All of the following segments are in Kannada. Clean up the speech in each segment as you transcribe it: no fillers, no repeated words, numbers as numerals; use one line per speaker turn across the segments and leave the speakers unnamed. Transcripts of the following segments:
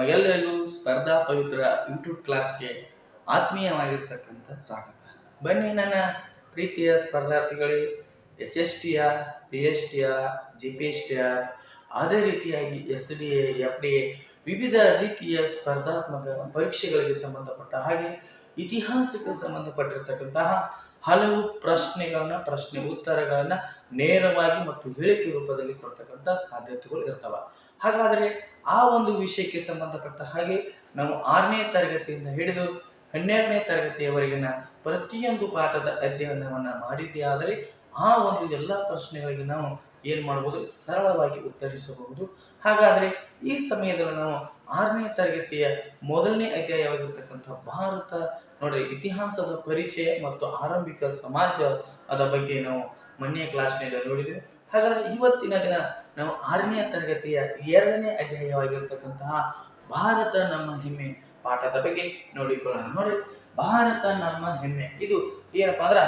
ತಮಗೆಲ್ಲರಿಗೂ ಸ್ಪರ್ಧಾ ಪವಿತ್ರ ಯೂಟ್ಯೂಬ್ ಕ್ಲಾಸ್ಗೆ ಆತ್ಮೀಯವಾಗಿರ್ತಕ್ಕಂಥ ಸ್ವಾಗತ. ಬನ್ನಿ ನನ್ನ ಪ್ರೀತಿಯ ಸ್ಪರ್ಧಾರ್ಥಿಗಳೇ, H S T R, P S T R, G P S T R, ಅದೇ ರೀತಿಯಾಗಿ S D A, F D A, ವಿವಿಧ ರೀತಿಯ ಸ್ಪರ್ಧಾತ್ಮಕ ಪರೀಕ್ಷೆಗಳಿಗೆ ಸಂಬಂಧಪಟ್ಟ ಹಾಗೆ ಇತಿಹಾಸಕ್ಕೆ ಸಂಬಂಧಪಟ್ಟಿರ್ತಕ್ಕಂತಹ ಹಲವು ಪ್ರಶ್ನೆ ಉತ್ತರಗಳನ್ನ ನೇರವಾಗಿ ಮತ್ತು ಹೇಳಿಕೆ ರೂಪದಲ್ಲಿ ಕೊಡ್ತಕ್ಕಂಥ ಸಾಧ್ಯತೆಗಳು ಇರ್ತವೆ. ಹಾಗಾದರೆ ಆ ಒಂದು ವಿಷಯಕ್ಕೆ ಸಂಬಂಧಪಟ್ಟ ಹಾಗೆ ನಾವು 6ನೇ ತರಗತಿಯಿಂದ ಹಿಡಿದು 12ನೇ ತರಗತಿಯವರೆಗಿನ ಪ್ರತಿಯೊಂದು ಪಾಠದ ಅಧ್ಯಯನವನ್ನ ಮಾಡಿದ್ದೇ ಆದರೆ ಆ ಒಂದು ಎಲ್ಲ ಪ್ರಶ್ನೆಗಳಿಗೆ ನಾವು ಏನ್ ಮಾಡಬಹುದು, ಸರಳವಾಗಿ ಉತ್ತರಿಸಬಹುದು. ಹಾಗಾದ್ರೆ ಈ ಸಮಯದಲ್ಲಿ ನಾವು 6ನೇ ತರಗತಿಯ ಮೊದಲನೇ ಅಧ್ಯಾಯವಾಗಿರ್ತಕ್ಕಂಥ ಭಾರತ ನೋಡ್ರಿ, ಇತಿಹಾಸದ ಪರಿಚಯ ಮತ್ತು ಆರಂಭಿಕ ಸಮಾಜದ ಬಗ್ಗೆ ನಾವು ಮೊನ್ನೆ ಕ್ಲಾಸ್ನಲ್ಲಿ ನೋಡಿದ್ವಿ. ಹಾಗಾದ್ರೆ ಇವತ್ತಿನ ದಿನ ನಾವು 6ನೇ ತರಗತಿಯ 2ನೇ ಅಧ್ಯಾಯವಾಗಿರ್ತಕ್ಕಂತಹ ಭಾರತ ನಮ್ಮ ಹೆಮ್ಮೆ ಪಾಠದ ಬಗ್ಗೆ ನೋಡಿಕೊಳ್ಳೋಣ. ನೋಡಿ, ಭಾರತ ನಮ್ಮ ಹೆಮ್ಮೆ ಇದು ಏನಪ್ಪಾ ಅಂದ್ರ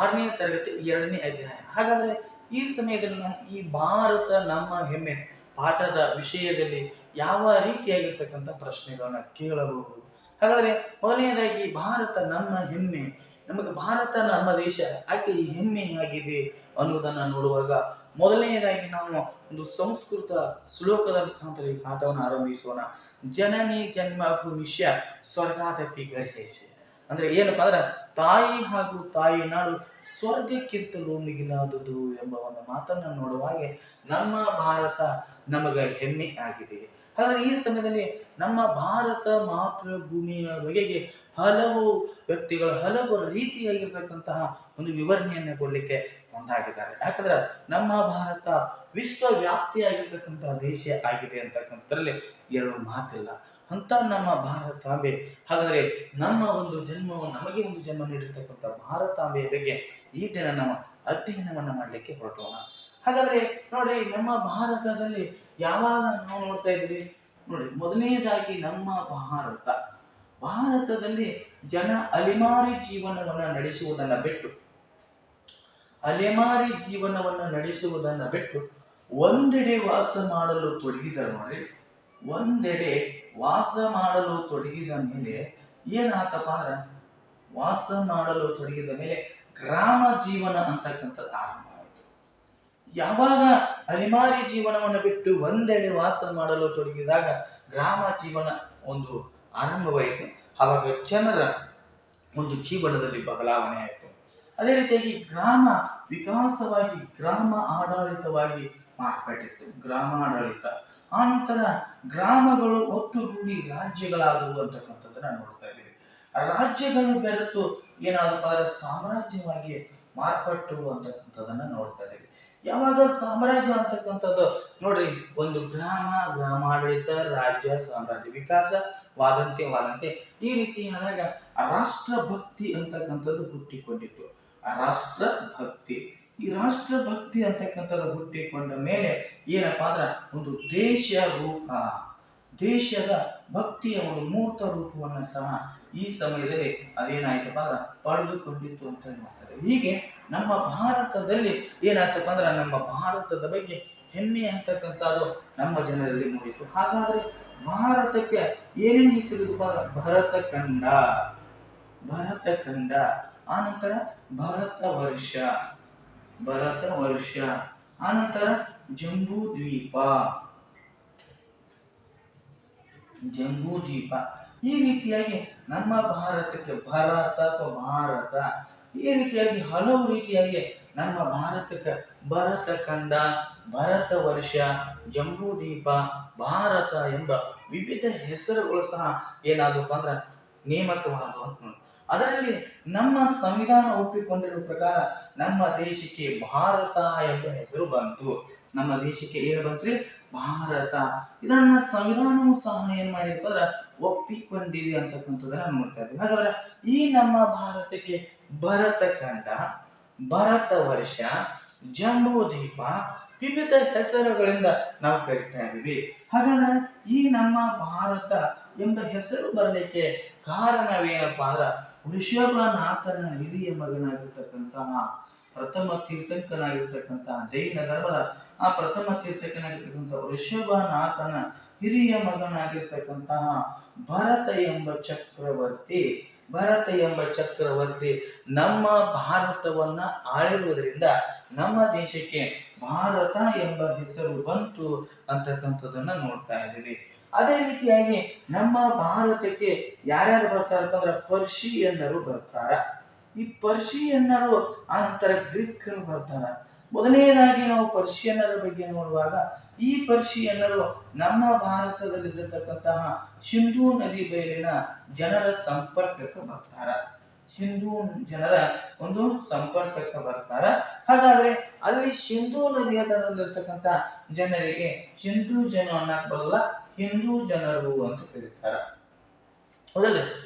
6ನೇ ತರಗತಿ 2ನೇ ಅಧ್ಯಾಯ. ಹಾಗಾದ್ರೆ ಈ ಸಮಯದಲ್ಲಿ ನಾವು ಈ ಭಾರತ ನಮ್ಮ ಹೆಮ್ಮೆ ಪಾಠದ ವಿಷಯದಲ್ಲಿ ಯಾವ ರೀತಿಯಾಗಿರ್ತಕ್ಕಂಥ ಪ್ರಶ್ನೆಗಳನ್ನ ಕೇಳಬಹುದು. ಹಾಗಾದ್ರೆ ಮೊದಲನೇದಾಗಿ ಭಾರತ ನಮ್ಮ ಹೆಮ್ಮೆ, ನಮಗೆ ಭಾರತ ನಮ್ಮ ದೇಶ ಯಾಕೆ ಈ ಹೆಮ್ಮೆಯಾಗಿದೆ ಅನ್ನುವುದನ್ನು ನೋಡುವಾಗ ಮೊದಲನೆಯದಾಗಿ ನಾವು ಒಂದು ಸಂಸ್ಕೃತ ಶ್ಲೋಕದ ಮುಖಾಂತರ ಈ ಪಾಠವನ್ನು ಆರಂಭಿಸೋಣ. ಜನನಿ ಜನ್ಮಭೂಮಿಷ್ಯ ಸ್ವರ್ಗಾದಪಿ ಗರ್ಹಿಸಿ. ಅಂದ್ರೆ ಏನಪ್ಪಾ ಅಂದ್ರೆ ತಾಯಿ ಹಾಗೂ ತಾಯಿ ನಾಡು ಸ್ವರ್ಗಕ್ಕಿಂತಲೂ ಮಿಗಿಲಾದುದು ಎಂಬ ಒಂದು ಮಾತನ್ನ ನೋಡುವಾಗೆ ನಮ್ಮ ಭಾರತ ನಮಗ ಹೆಮ್ಮೆ ಆಗಿದೆ. ಹಾಗಾದ್ರೆ ಈ ಸಮಯದಲ್ಲಿ ನಮ್ಮ ಭಾರತ ಮಾತೃಭೂಮಿಯ ಬಗೆಗೆ ಹಲವು ವ್ಯಕ್ತಿಗಳು ಹಲವು ರೀತಿಯಾಗಿರ್ತಕ್ಕಂತಹ ಒಂದು ವಿವರಣೆಯನ್ನ ಕೊಡ್ಲಿಕ್ಕೆ ಮುಂದಾಗಿದ್ದಾರೆ. ಯಾಕಂದ್ರೆ ನಮ್ಮ ಭಾರತ ವಿಶ್ವವ್ಯಾಪ್ತಿಯಾಗಿರ್ತಕ್ಕಂತಹ ದೇಶ ಆಗಿದೆ ಅಂತಕ್ಕಂಥದ್ರಲ್ಲಿ ಎರಡು ಮಾತಿಲ್ಲ. ಅಂತ ನಮ್ಮ ಭಾರತಾಂಬೆ, ಹಾಗಾದ್ರೆ ನಮ್ಮ ಒಂದು ಜನ್ಮವನ್ನು ನಮಗೆ ಒಂದು ಜನ್ಮ ನೀಡಿರ್ತಕ್ಕಂಥ ಭಾರತಾಂಬೆಯ ಬಗ್ಗೆ ಈ ದಿನ ನಾವು ಅಧ್ಯಯನವನ್ನ ಮಾಡಲಿಕ್ಕೆ ಹೊರಟೋಣ. ಹಾಗಾದ್ರೆ ನೋಡ್ರಿ, ನಮ್ಮ ಭಾರತದಲ್ಲಿ ಯಾವಾಗ ನಾವು ನೋಡ್ತಾ ಇದ್ವಿ ನೋಡಿ, ಮೊದಲನೇದಾಗಿ ನಮ್ಮ ಭಾರತದಲ್ಲಿ ಜನ ಅಲೆಮಾರಿ ಜೀವನವನ್ನ ನಡೆಸುವುದನ್ನ ಬಿಟ್ಟು ಒಂದೆಡೆ ವಾಸ ಮಾಡಲು ತೊಡಗಿದರು. ನೋಡಿ, ಒಂದೆಡೆ ವಾಸ ಮಾಡಲು ತೊಡಗಿದ ಮೇಲೆ ಏನಾತಪ್ಪ ಅಂದ್ರ, ವಾಸ ಮಾಡಲು ತೊಡಗಿದ ಮೇಲೆ ಗ್ರಾಮ ಜೀವನ ಅಂತಕ್ಕಂಥದ್ದು ಆರಂಭ ಆಯಿತು. ಯಾವಾಗ ಅಲೆಮಾರಿ ಜೀವನವನ್ನು ಬಿಟ್ಟು ಒಂದೆಡೆ ವಾಸ ಮಾಡಲು ತೊಡಗಿದಾಗ ಗ್ರಾಮ ಜೀವನ ಒಂದು ಆರಂಭವಾಯಿತು. ಆವಾಗ ಜನರ ಒಂದು ಜೀವನದಲ್ಲಿ ಬದಲಾವಣೆ ಆಯಿತು. ಅದೇ ರೀತಿಯಾಗಿ ಗ್ರಾಮ ವಿಕಾಸವಾಗಿ ಗ್ರಾಮ ಆಡಳಿತವಾಗಿ ಮಾರ್ಪಟ್ಟಿತ್ತು. ಗ್ರಾಮಾಡಳಿತ ಆನಂತರ ಗ್ರಾಮಗಳು ಒಟ್ಟುಗೂಡಿ ರಾಜ್ಯಗಳಾದವು ಅಂತಕ್ಕಂಥದ್ದನ್ನ ನೋಡ್ತಾ ಇದ್ದೀವಿ. ರಾಜ್ಯಗಳು ಬೆರೆತು ಏನಾದಪ್ಪ ಅಂದ್ರೆ ಸಾಮ್ರಾಜ್ಯವಾಗಿ ಮಾರ್ಪಟ್ಟು ಅಂತಕ್ಕಂಥದ್ದನ್ನ ನೋಡ್ತಾ ಇದ್ದೀವಿ. ಯಾವಾಗ ಸಾಮ್ರಾಜ್ಯ ಅಂತಕ್ಕಂಥದ್ದು ನೋಡ್ರಿ, ಒಂದು ಗ್ರಾಮಾಡಳಿತ, ರಾಜ್ಯ, ಸಾಮ್ರಾಜ್ಯ ವಿಕಾಸವಾದಂತೆ ಈ ರೀತಿ ಆದಾಗ ರಾಷ್ಟ್ರಭಕ್ತಿ ಅಂತಕ್ಕಂಥದ್ದು ಹುಟ್ಟಿಕೊಂಡಿತ್ತು. ಈ ರಾಷ್ಟ್ರಭಕ್ತಿ ಅಂತಕ್ಕಂಥದ್ದು ಹುಟ್ಟಿಕೊಂಡ ಮೇಲೆ ಏನಪ್ಪಾ ಅಂದ್ರ ಒಂದು ದೇಶದ ಭಕ್ತಿಯ ಒಂದು ಮೂರ್ತ ರೂಪವನ್ನ ಸಹ ಈ ಸಮಯದಲ್ಲಿ ಅದೇನಾಯ್ತಪ್ಪ ಅಂದ್ರ ಪಡೆದುಕೊಂಡಿತ್ತು ಅಂತ ಹೇಳ್ತಾರೆ. ಹೀಗೆ ನಮ್ಮ ಭಾರತದಲ್ಲಿ ಏನಾಯ್ತಪ್ಪ ಅಂದ್ರ ನಮ್ಮ ಭಾರತದ ಬಗ್ಗೆ ಹೆಮ್ಮೆ ಅಂತಕ್ಕಂಥದ್ದು ನಮ್ಮ ಜನರಲ್ಲಿ ಮೂಡಿತು. ಹಾಗಾದ್ರೆ ಭಾರತಕ್ಕೆ ಏನೇನು ಹೆಸರು? ಭರತ ಖಂಡ, ಆನಂತರ ಭರತ ವರ್ಷ, ಆನಂತರ ಜಂಬೂ ದ್ವೀಪ, ಈ ರೀತಿಯಾಗಿ ನಮ್ಮ ಭಾರತಕ್ಕೆ ಭಾರತ ಈ ರೀತಿಯಾಗಿ ಹಲವು ರೀತಿಯಾಗಿ ನಮ್ಮ ಭಾರತಕ್ಕೆ ಭರತ ಖಂಡ, ಭರತ ವರ್ಷ, ಜಂಬೂ ದ್ವೀಪ, ಭಾರತ ಎಂಬ ವಿವಿಧ ಹೆಸರುಗಳು ಸಹ ಏನಾದಪ್ಪ ಅಂದ್ರ ನೇಮಕವಾದವು. ಅದರಲ್ಲಿ ನಮ್ಮ ಸಂವಿಧಾನ ಒಪ್ಪಿಕೊಂಡಿರುವ ಪ್ರಕಾರ ನಮ್ಮ ದೇಶಕ್ಕೆ ಭಾರತ ಎಂಬ ಹೆಸರು ಬಂತು. ನಮ್ಮ ದೇಶಕ್ಕೆ ಏನು ಬಂತ್ರಿ? ಭಾರತ. ಇದನ್ನ ಸಂವಿಧಾನವೂ ಸಹ ಏನ್ ಮಾಡಿದಪ್ಪ ಅಂದ್ರ ಒಪ್ಪಿಕೊಂಡಿದೆ ಅಂತಕ್ಕಂಥದ್ದನ್ನ ನೋಡ್ತಾ ಇದ್ದೀವಿ. ಹಾಗಾದ್ರೆ ಈ ನಮ್ಮ ಭಾರತಕ್ಕೆ ಭರತ ಖಂಡ, ಭರತ ವರ್ಷ, ಜಂಬೂ ದ್ವೀಪ ವಿವಿಧ ಹೆಸರುಗಳಿಂದ ನಾವು ಕರಿತಾ ಇದ್ದೀವಿ. ಹಾಗಾದ್ರೆ ಈ ನಮ್ಮ ಭಾರತ ಎಂಬ ಹೆಸರು ಬರಲಿಕ್ಕೆ ಕಾರಣವೇನಪ್ಪಾ ಅಂದ್ರ, ವೃಷಭನಾಥನ ಹಿರಿಯ ಮಗನಾಗಿರ್ತಕ್ಕಂತಹ ಪ್ರಥಮ ತೀರ್ಥಂಕನಾಗಿರ್ತಕ್ಕಂತಹ ಜೈನ ಧರ್ಮದ ಪ್ರಥಮ ತೀರ್ಥಂಕನಾಗಿರ್ತಕ್ಕಂತಹ ವೃಷಭನಾಥನ ಹಿರಿಯ ಮಗನಾಗಿರ್ತಕ್ಕಂತಹ ಭರತ ಎಂಬ ಚಕ್ರವರ್ತಿ ನಮ್ಮ ಭಾರತವನ್ನ ಆಳಿರುವುದರಿಂದ ನಮ್ಮ ದೇಶಕ್ಕೆ ಭಾರತ ಎಂಬ ಹೆಸರು ಬಂತು ಅಂತಕ್ಕಂಥದ್ದನ್ನ ನೋಡ್ತಾ ಇದ್ದೀವಿ. ಅದೇ ರೀತಿಯಾಗಿ ನಮ್ಮ ಭಾರತಕ್ಕೆ ಯಾರ್ಯಾರು ಬರ್ತಾರಪ್ಪ ಅಂದ್ರೆ ಪರ್ಷಿಯನ್ನರು ಬರ್ತಾರ. ಈ ಪರ್ಷಿಯನ್ನರು ಆ ನಂತರ ಗ್ರೀಕರು ಬರ್ತಾರ. ಮೊದಲನೇದಾಗಿ ನಾವು ಪರ್ಷಿಯನ್ನರ ಬಗ್ಗೆ ನೋಡುವಾಗ ಈ ಪರ್ಷಿಯನ್ನರು ನಮ್ಮ ಭಾರತದಲ್ಲಿರತಕ್ಕಂತಹ ಸಿಂಧೂ ನದಿ ಬಯಲಿನ ಜನರ ಸಂಪರ್ಕಕ್ಕೆ ಬರ್ತಾರ. ಸಿಂಧೂ ಜನರ ಒಂದು ಸಂಪರ್ಕಕ್ಕೆ ಬರ್ತಾರ. ಹಾಗಾದ್ರೆ ಅಲ್ಲಿ ಸಿಂಧೂ ನದಿಯ ದಡದಲ್ಲಿರ್ತಕ್ಕಂಥ ಜನರಿಗೆ ಸಿಂಧೂ ಜನ ಅನ್ನಕ್ ಬರಲ್ಲ, ಹಿಂದೂ ಜನರು ಅಂತ ಕರೀತಾರ. ಹೌದಲ್ಲ?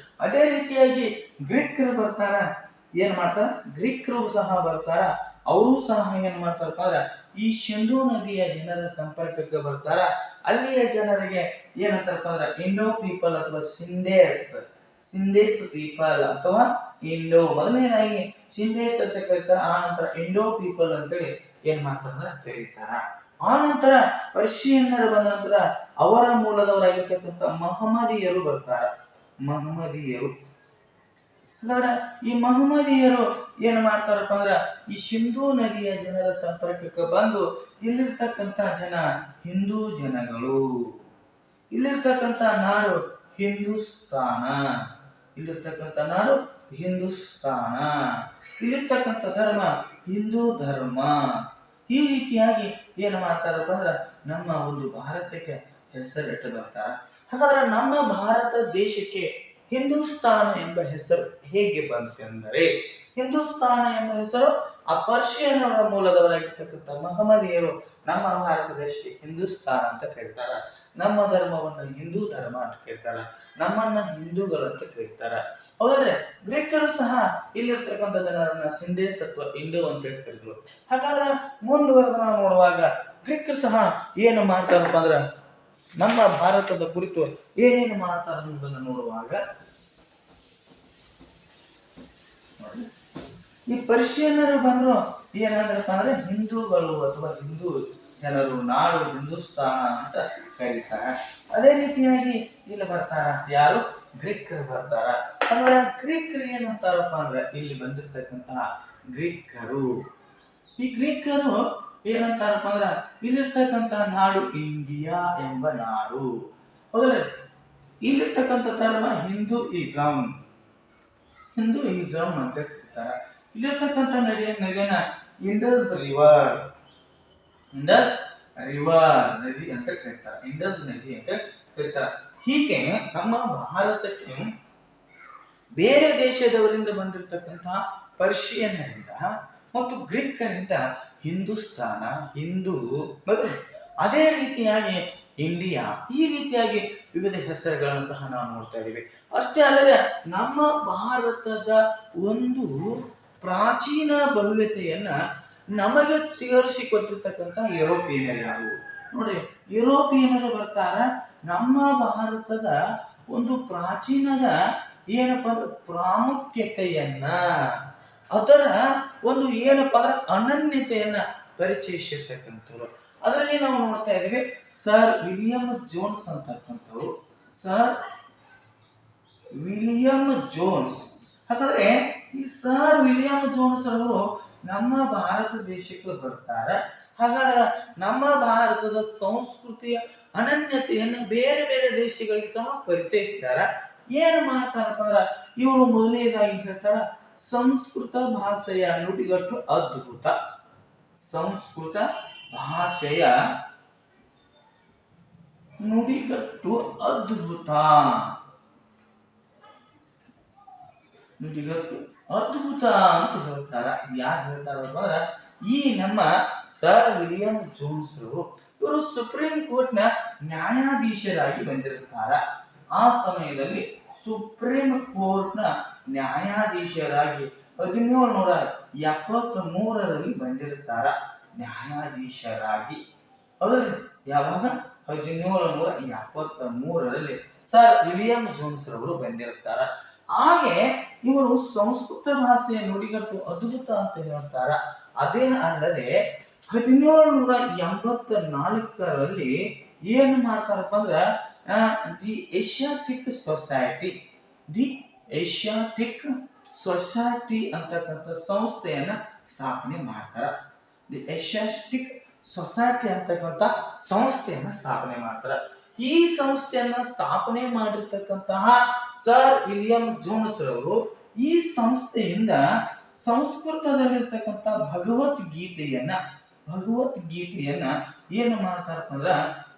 ಅದೇ ರೀತಿಯಾಗಿ ಗ್ರೀಕರು ಬರ್ತಾರ. ಏನ್ ಮಾಡ್ತಾರ? ಗ್ರೀಕರು ಸಹ ಬರ್ತಾರ. ಅವರು ಸಹ ಏನ್ ಮಾಡ್ತಾರಪ್ಪ ಅಂದ್ರೆ ಈ ಸಿಂಧೂ ನದಿಯ ಜನರ ಸಂಪರ್ಕಕ್ಕೆ ಬರ್ತಾರ. ಅಲ್ಲಿಯ ಜನರಿಗೆ ಏನಂತಾರಪ್ಪ ಅಂದ್ರೆ ಇಂಡೋ ಪೀಪಲ್ ಅಥವಾ ಸಿಂಧೇಸ್ ಪೀಪಲ್ ಅಥವಾ ಇಂಡೋ, ಮೊದಲನೇದಾಗಿ ಸಿಂಧೇಸ್ ಅಂತ ಕರೀತಾರ. ಆ ನಂತರ ಇಂಡೋ ಪೀಪಲ್ ಅಂತೇಳಿ ಏನ್ ಮಾಡ್ತಾರ ಕರೀತಾರ. ಆ ನಂತರ ಪರ್ಷಿಯನ್ನರು ಬಂದ ನಂತರ ಅವರ ಮೂಲದವರಾಗಿರ್ತಕ್ಕಂಥ ಮಹಮ್ಮದೀಯರು ಬರ್ತಾರ. ಮಹಮ್ಮದೀಯರು ಹಾಗಾದ್ರೆ ಈ ಮಹಮ್ಮದೀಯರು ಏನ್ ಮಾಡ್ತಾರಪ್ಪ ಅಂದ್ರ ಈ ಸಿಂಧೂ ನದಿಯ ಜನರ ಸಂಪರ್ಕಕ್ಕೆ ಬಂದು ಇಲ್ಲಿರ್ತಕ್ಕಂಥ ಜನ ಹಿಂದೂ ಜನಗಳು. ಇಲ್ಲಿರ್ತಕ್ಕಂಥ ನಾಡು ಹಿಂದೂಸ್ತಾನ. ಇಲ್ಲಿರ್ತಕ್ಕಂಥ ನಾಡು ಹಿಂದೂಸ್ತಾನ. ಇಲ್ಲಿರ್ತಕ್ಕಂಥ ಧರ್ಮ ಹಿಂದೂ ಧರ್ಮ. ಈ ರೀತಿಯಾಗಿ ಏನ್ ಮಾಡ್ತಾರಪ್ಪ ಅಂದ್ರ ನಮ್ಮ ಒಂದು ಭಾರತಕ್ಕೆ ಹೆಸರಿಟ್ಟು ಬರ್ತಾರ. ಹಾಗಾದ್ರೆ ನಮ್ಮ ಭಾರತ ದೇಶಕ್ಕೆ ಹಿಂದೂಸ್ತಾನ ಎಂಬ ಹೆಸರು ಹೇಗೆ ಬಂತೆಂದರೆ, ಹಿಂದೂಸ್ತಾನ ಎಂಬ ಹೆಸರು ಆ ಪರ್ಷಿಯನ್ನರ ಮೂಲದವರಾಗಿರ್ತಕ್ಕಂಥ ಮಹಮ್ಮದೀಯರು ನಮ್ಮ ಭಾರತ ದೇಶಕ್ಕೆ ಹಿಂದೂಸ್ತಾನ ಅಂತ ಕರೀತಾರ. ನಮ್ಮ ಧರ್ಮವನ್ನ ಹಿಂದೂ ಧರ್ಮ ಅಂತ ಕರೀತಾರ. ನಮ್ಮನ್ನ ಹಿಂದೂಗಳು ಅಂತ ಕರೀತಾರ. ಹೌದ್ರೆ ಗ್ರೀಕರು ಸಹ ಇಲ್ಲಿರ್ತಕ್ಕಂಥ ಜನರನ್ನ ಸಿಂಧೇಸ್ ಅಥವಾ ಇಂಡೋ ಅಂತ ಕರೀತಾರೆ. ಹಾಗಾದ್ರೆ ಮುಂದುವರೆದ ನಾವು ನೋಡುವಾಗ ಗ್ರೀಕರು ಸಹ ಏನು ಮಾಡ್ತಾರಪ್ಪ ಅಂದ್ರ ನಮ್ಮ ಭಾರತದ ಕುರಿತು ಏನೇನು ಮಾಡ್ತಾರೆ ಅನ್ನೋದನ್ನು ನೋಡುವಾಗ ಈ ಪರ್ಷಿಯನ್ನರು ಬಂದ್ರು ಏನಂದ್ರಪ್ಪ ಅಂದ್ರೆ ಹಿಂದೂಗಳು ಅಥವಾ ಹಿಂದೂ ಜನರು, ನಾಡು ಹಿಂದೂಸ್ತಾನ ಅಂತ ಕರೀತಾರ. ಅದೇ ರೀತಿಯಾಗಿ ಇಲ್ಲಿ ಬರ್ತಾರ ಯಾರು? ಗ್ರೀಕರು ಬರ್ತಾರ. ಅಂದ್ರೆ ಗ್ರೀಕರು ಏನಂತಾರಪ್ಪ ಅಂದ್ರೆ ಇಲ್ಲಿ ಬಂದಿರ್ತಕ್ಕಂತಹ ಗ್ರೀಕರು, ಈ ಗ್ರೀಕರು ಏನಂತಾರಪ್ಪ ಅಂದ್ರ ಇಲ್ಲಿರ್ತಕ್ಕಂಥ ನಾಡು ಇಂಡಿಯಾ ಎಂಬ ನಾಡು. ಹೌದ್ರೆ ಇಲ್ಲಿರ್ತಕ್ಕಂಥ ಧರ್ಮ ಹಿಂದೂಯಿಸಂ ಅಂತ ಕರೀತಾರ. ಇಲ್ಲಿರ್ತಕ್ಕಂಥ ನದಿಯನ್ನ ಇಂಡಸ್ ನದಿ ಅಂತ ಕರೀತಾರ. ಇಂಡಸ್ ನದಿ ಅಂತ ಕರೀತಾರ. ಹೀಗೆ ನಮ್ಮ ಭಾರತಕ್ಕೆ ಬೇರೆ ದೇಶದವರಿಂದ ಬಂದಿರತಕ್ಕಂತಹ ಪರ್ಷಿಯನ್ನರಿಂದ ಮತ್ತು ಗ್ರೀಕರಿಂದ ಹಿಂದೂಸ್ತಾನ, ಹಿಂದೂ, ಅದೇ ರೀತಿಯಾಗಿ ಇಂಡಿಯಾ, ಈ ರೀತಿಯಾಗಿ ವಿವಿಧ ಹೆಸರುಗಳನ್ನು ಸಹ ನಾವು ನೋಡ್ತಾ ಇದ್ದೀವಿ. ಅಷ್ಟೇ ಅಲ್ಲದೆ ನಮ್ಮ ಭಾರತದ ಒಂದು ಪ್ರಾಚೀನ ಭವ್ಯತೆಯನ್ನ ನಮಗೆ ತೋರಿಸಿಕೊಟ್ಟಿರ್ತಕ್ಕಂಥ ಯುರೋಪಿಯನ್ನರು ಯಾರು ನೋಡಿ. ಯುರೋಪಿಯನ್ನರು ಬರ್ತಾರ. ನಮ್ಮ ಭಾರತದ ಒಂದು ಪ್ರಾಚೀನದ ಏನಪ್ಪ ಅಂದ್ರೆ ಪ್ರಾಮುಖ್ಯತೆಯನ್ನ, ಅದರ ಒಂದು ಏನಪ್ಪಾ ಅಂದ್ರೆ ಅನನ್ಯತೆಯನ್ನ ಪರಿಚಯಿಸಿರ್ತಕ್ಕಂಥವ್ರು. ಅದರಲ್ಲಿ ನಾವು ನೋಡ್ತಾ ಇದ್ದೀವಿ ಸರ್ ವಿಲಿಯಂ ಜೋನ್ಸ್ ಅಂತಕ್ಕಂಥವ್ರು. Sir William Jones. ಹಾಗಾದ್ರೆ ಈ ಸರ್ ವಿಲಿಯಂ ಜೋನ್ಸ್ ಅವರು ನಮ್ಮ ಭಾರತ ದೇಶಕ್ಕೆ ಬರ್ತಾರೆ. ಹಾಗಾದ್ರೆ ನಮ್ಮ ಭಾರತದ ಸಂಸ್ಕೃತಿಯ ಅನನ್ಯತೆಯನ್ನು ಬೇರೆ ಬೇರೆ ದೇಶಗಳಿಗೆ ಸಹ ಪರಿಚಯಿಸಿದ್ದಾರೆ. ಏನು ಮಾಡ್ತಾರಪ್ಪ ಅಂದ್ರ ಇವರು ಮೊದಲನೇದಾಗಿ ಹೇಳ್ತಾರ ಸಂಸ್ಕೃತ ಭಾಷೆಯ ನುಡಿಗಟ್ಟು ಅದ್ಭುತ. ಸಂಸ್ಕೃತ ಭಾಷೆಯ ನುಡಿಗಟ್ಟು ಅದ್ಭುತ. ನುಡಿಗಟ್ಟು ಅದ್ಭುತ ಅಂತ ಹೇಳ್ತಾರ. ಯಾರು ಹೇಳ್ತಾರಪ್ಪ ಅಂದ್ರ ಈ ನಮ್ಮ ಸರ್ ವಿಲಿಯಂ ಜೋನ್ಸ್ ಇವರು ಸುಪ್ರೀಂ ಕೋರ್ಟ್ ನ ನ್ಯಾಯಾಧೀಶರಾಗಿ ಬಂದಿರುತ್ತಾರ. ಆ ಸಮಯದಲ್ಲಿ ಸುಪ್ರೀಂ ಕೋರ್ಟ್ ನ ನ್ಯಾಯಾಧೀಶರಾಗಿ 1773ರಲ್ಲಿ ಬಂದಿರುತ್ತಾರ. ನ್ಯಾಯಾಧೀಶರಾಗಿ ಹೌದ್ರಿ. ಯಾವಾಗ? 1773ರಲ್ಲಿ ಸರ್ ವಿಲಿಯಂ ಜೋನ್ಸ್ ರವರು ಬಂದಿರುತ್ತಾರ. ಹಾಗೆ ಇವರು ಸಂಸ್ಕೃತ ಭಾಷೆಯ ನುಡಿಗಟ್ಟು ಅದ್ಭುತ ಅಂತ ಹೇಳ್ತಾರ. ಅದೇ ಅಲ್ಲದೆ 1784ರಲ್ಲಿ ಏನು ಮಾಡ್ತಾರಪ್ಪ ಅಂದ್ರ the Asiatic society, the Asiatic society ಅಂತಕ್ಕಂಥ ಸಂಸ್ಥೆಯನ್ನ ಸ್ಥಾಪನೆ ಮಾಡ್ತಾರ. ದಿ ಏಷ್ಯಾಟಿಕ್ ಸೊಸೈಟಿ ಅಂತಕ್ಕಂಥ ಸಂಸ್ಥೆಯನ್ನ ಸ್ಥಾಪನೆ ಮಾಡ್ತಾರ. ಈ ಸಂಸ್ಥೆಯನ್ನ ಸ್ಥಾಪನೆ ಮಾಡಿರ್ತಕ್ಕಂತಹ ಸರ್ ವಿಲಿಯಂ ಜೋನ್ಸ್ ರವರು ಈ ಸಂಸ್ಥೆಯಿಂದ ಸಂಸ್ಕೃತದಲ್ಲಿರ್ತಕ್ಕಂಥ ಭಗವದ್ಗೀತೆಯನ್ನ ಏನು ಮಾಡ್ತಾರಪ್ಪ ಅಂದ್ರ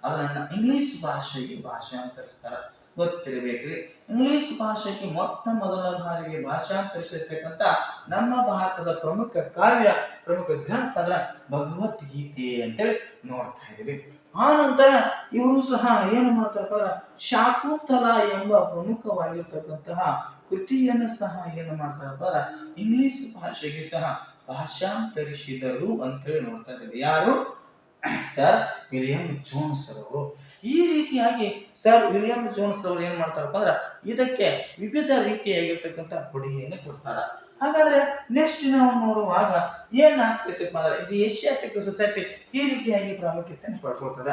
ಅದನ್ನ ಇಂಗ್ಲಿಷ್ ಭಾಷೆಗೆ ಭಾಷಾಂತರಿಸ್ತಾರ. ಗೊತ್ತಿರಬೇಕ್ರಿ, ಇಂಗ್ಲಿಷ್ ಭಾಷೆಗೆ ಮೊಟ್ಟ ಮೊದಲ ಬಾರಿಗೆ ಭಾಷಾಂತರಿಸಿರ್ತಕ್ಕಂಥ ನಮ್ಮ ಭಾರತದ ಪ್ರಮುಖ ಕಾವ್ಯ, ಪ್ರಮುಖ ಗ್ರಂಥ ಅಂದ್ರ ಭಗವದ್ಗೀತೆ ಅಂತೇಳಿ ನೋಡ್ತಾ ಇದೀವಿ. ಆ ನಂತರ ಇವರು ಸಹ ಏನು ಮಾಡ್ತಾರಪ್ಪ ಶಾಕುಂತಲ ಎಂಬ ಪ್ರಮುಖವಾಗಿರ್ತಕ್ಕಂತಹ ಕೃತಿಯನ್ನು ಸಹ ಏನು ಮಾಡ್ತಾರಪ್ಪ ಇಂಗ್ಲಿಷ್ ಭಾಷೆಗೆ ಸಹ ಭಾಷಾಂತರಿಸಿದರು ಅಂತೇಳಿ ನೋಡ್ತಾ ಇದ್ದೀವಿ. ಯಾರು? ಸರ್ ವಿಲಿಯಂ ಜೋನ್ಸ್ ರವರು. ಈ ರೀತಿಯಾಗಿ ಸರ್ ವಿಲಿಯಂ ಜೋನ್ಸ್ ರವರು ಏನ್ ಮಾಡ್ತಾರಪ್ಪ ಅಂದ್ರ ಇದಕ್ಕೆ ವಿವಿಧ ರೀತಿಯಾಗಿರ್ತಕ್ಕಂಥ ಕೊಡುಗೆಯನ್ನು ಕೊಡ್ತಾರ. ಹಾಗಾದ್ರೆ ನೆಕ್ಸ್ಟ್ ನಾವು ನೋಡುವಾಗ ಏನಾಗ್ತೈತಪ್ಪ ಅಂದ್ರೆ ಇದು ಏಷ್ಯಾಟಿಕ್ ಸೊಸೈಟಿ ಈ ರೀತಿಯಾಗಿ ಪ್ರಾಮುಖ್ಯತೆಯನ್ನು ಪಡ್ಕೊಳ್ತದ.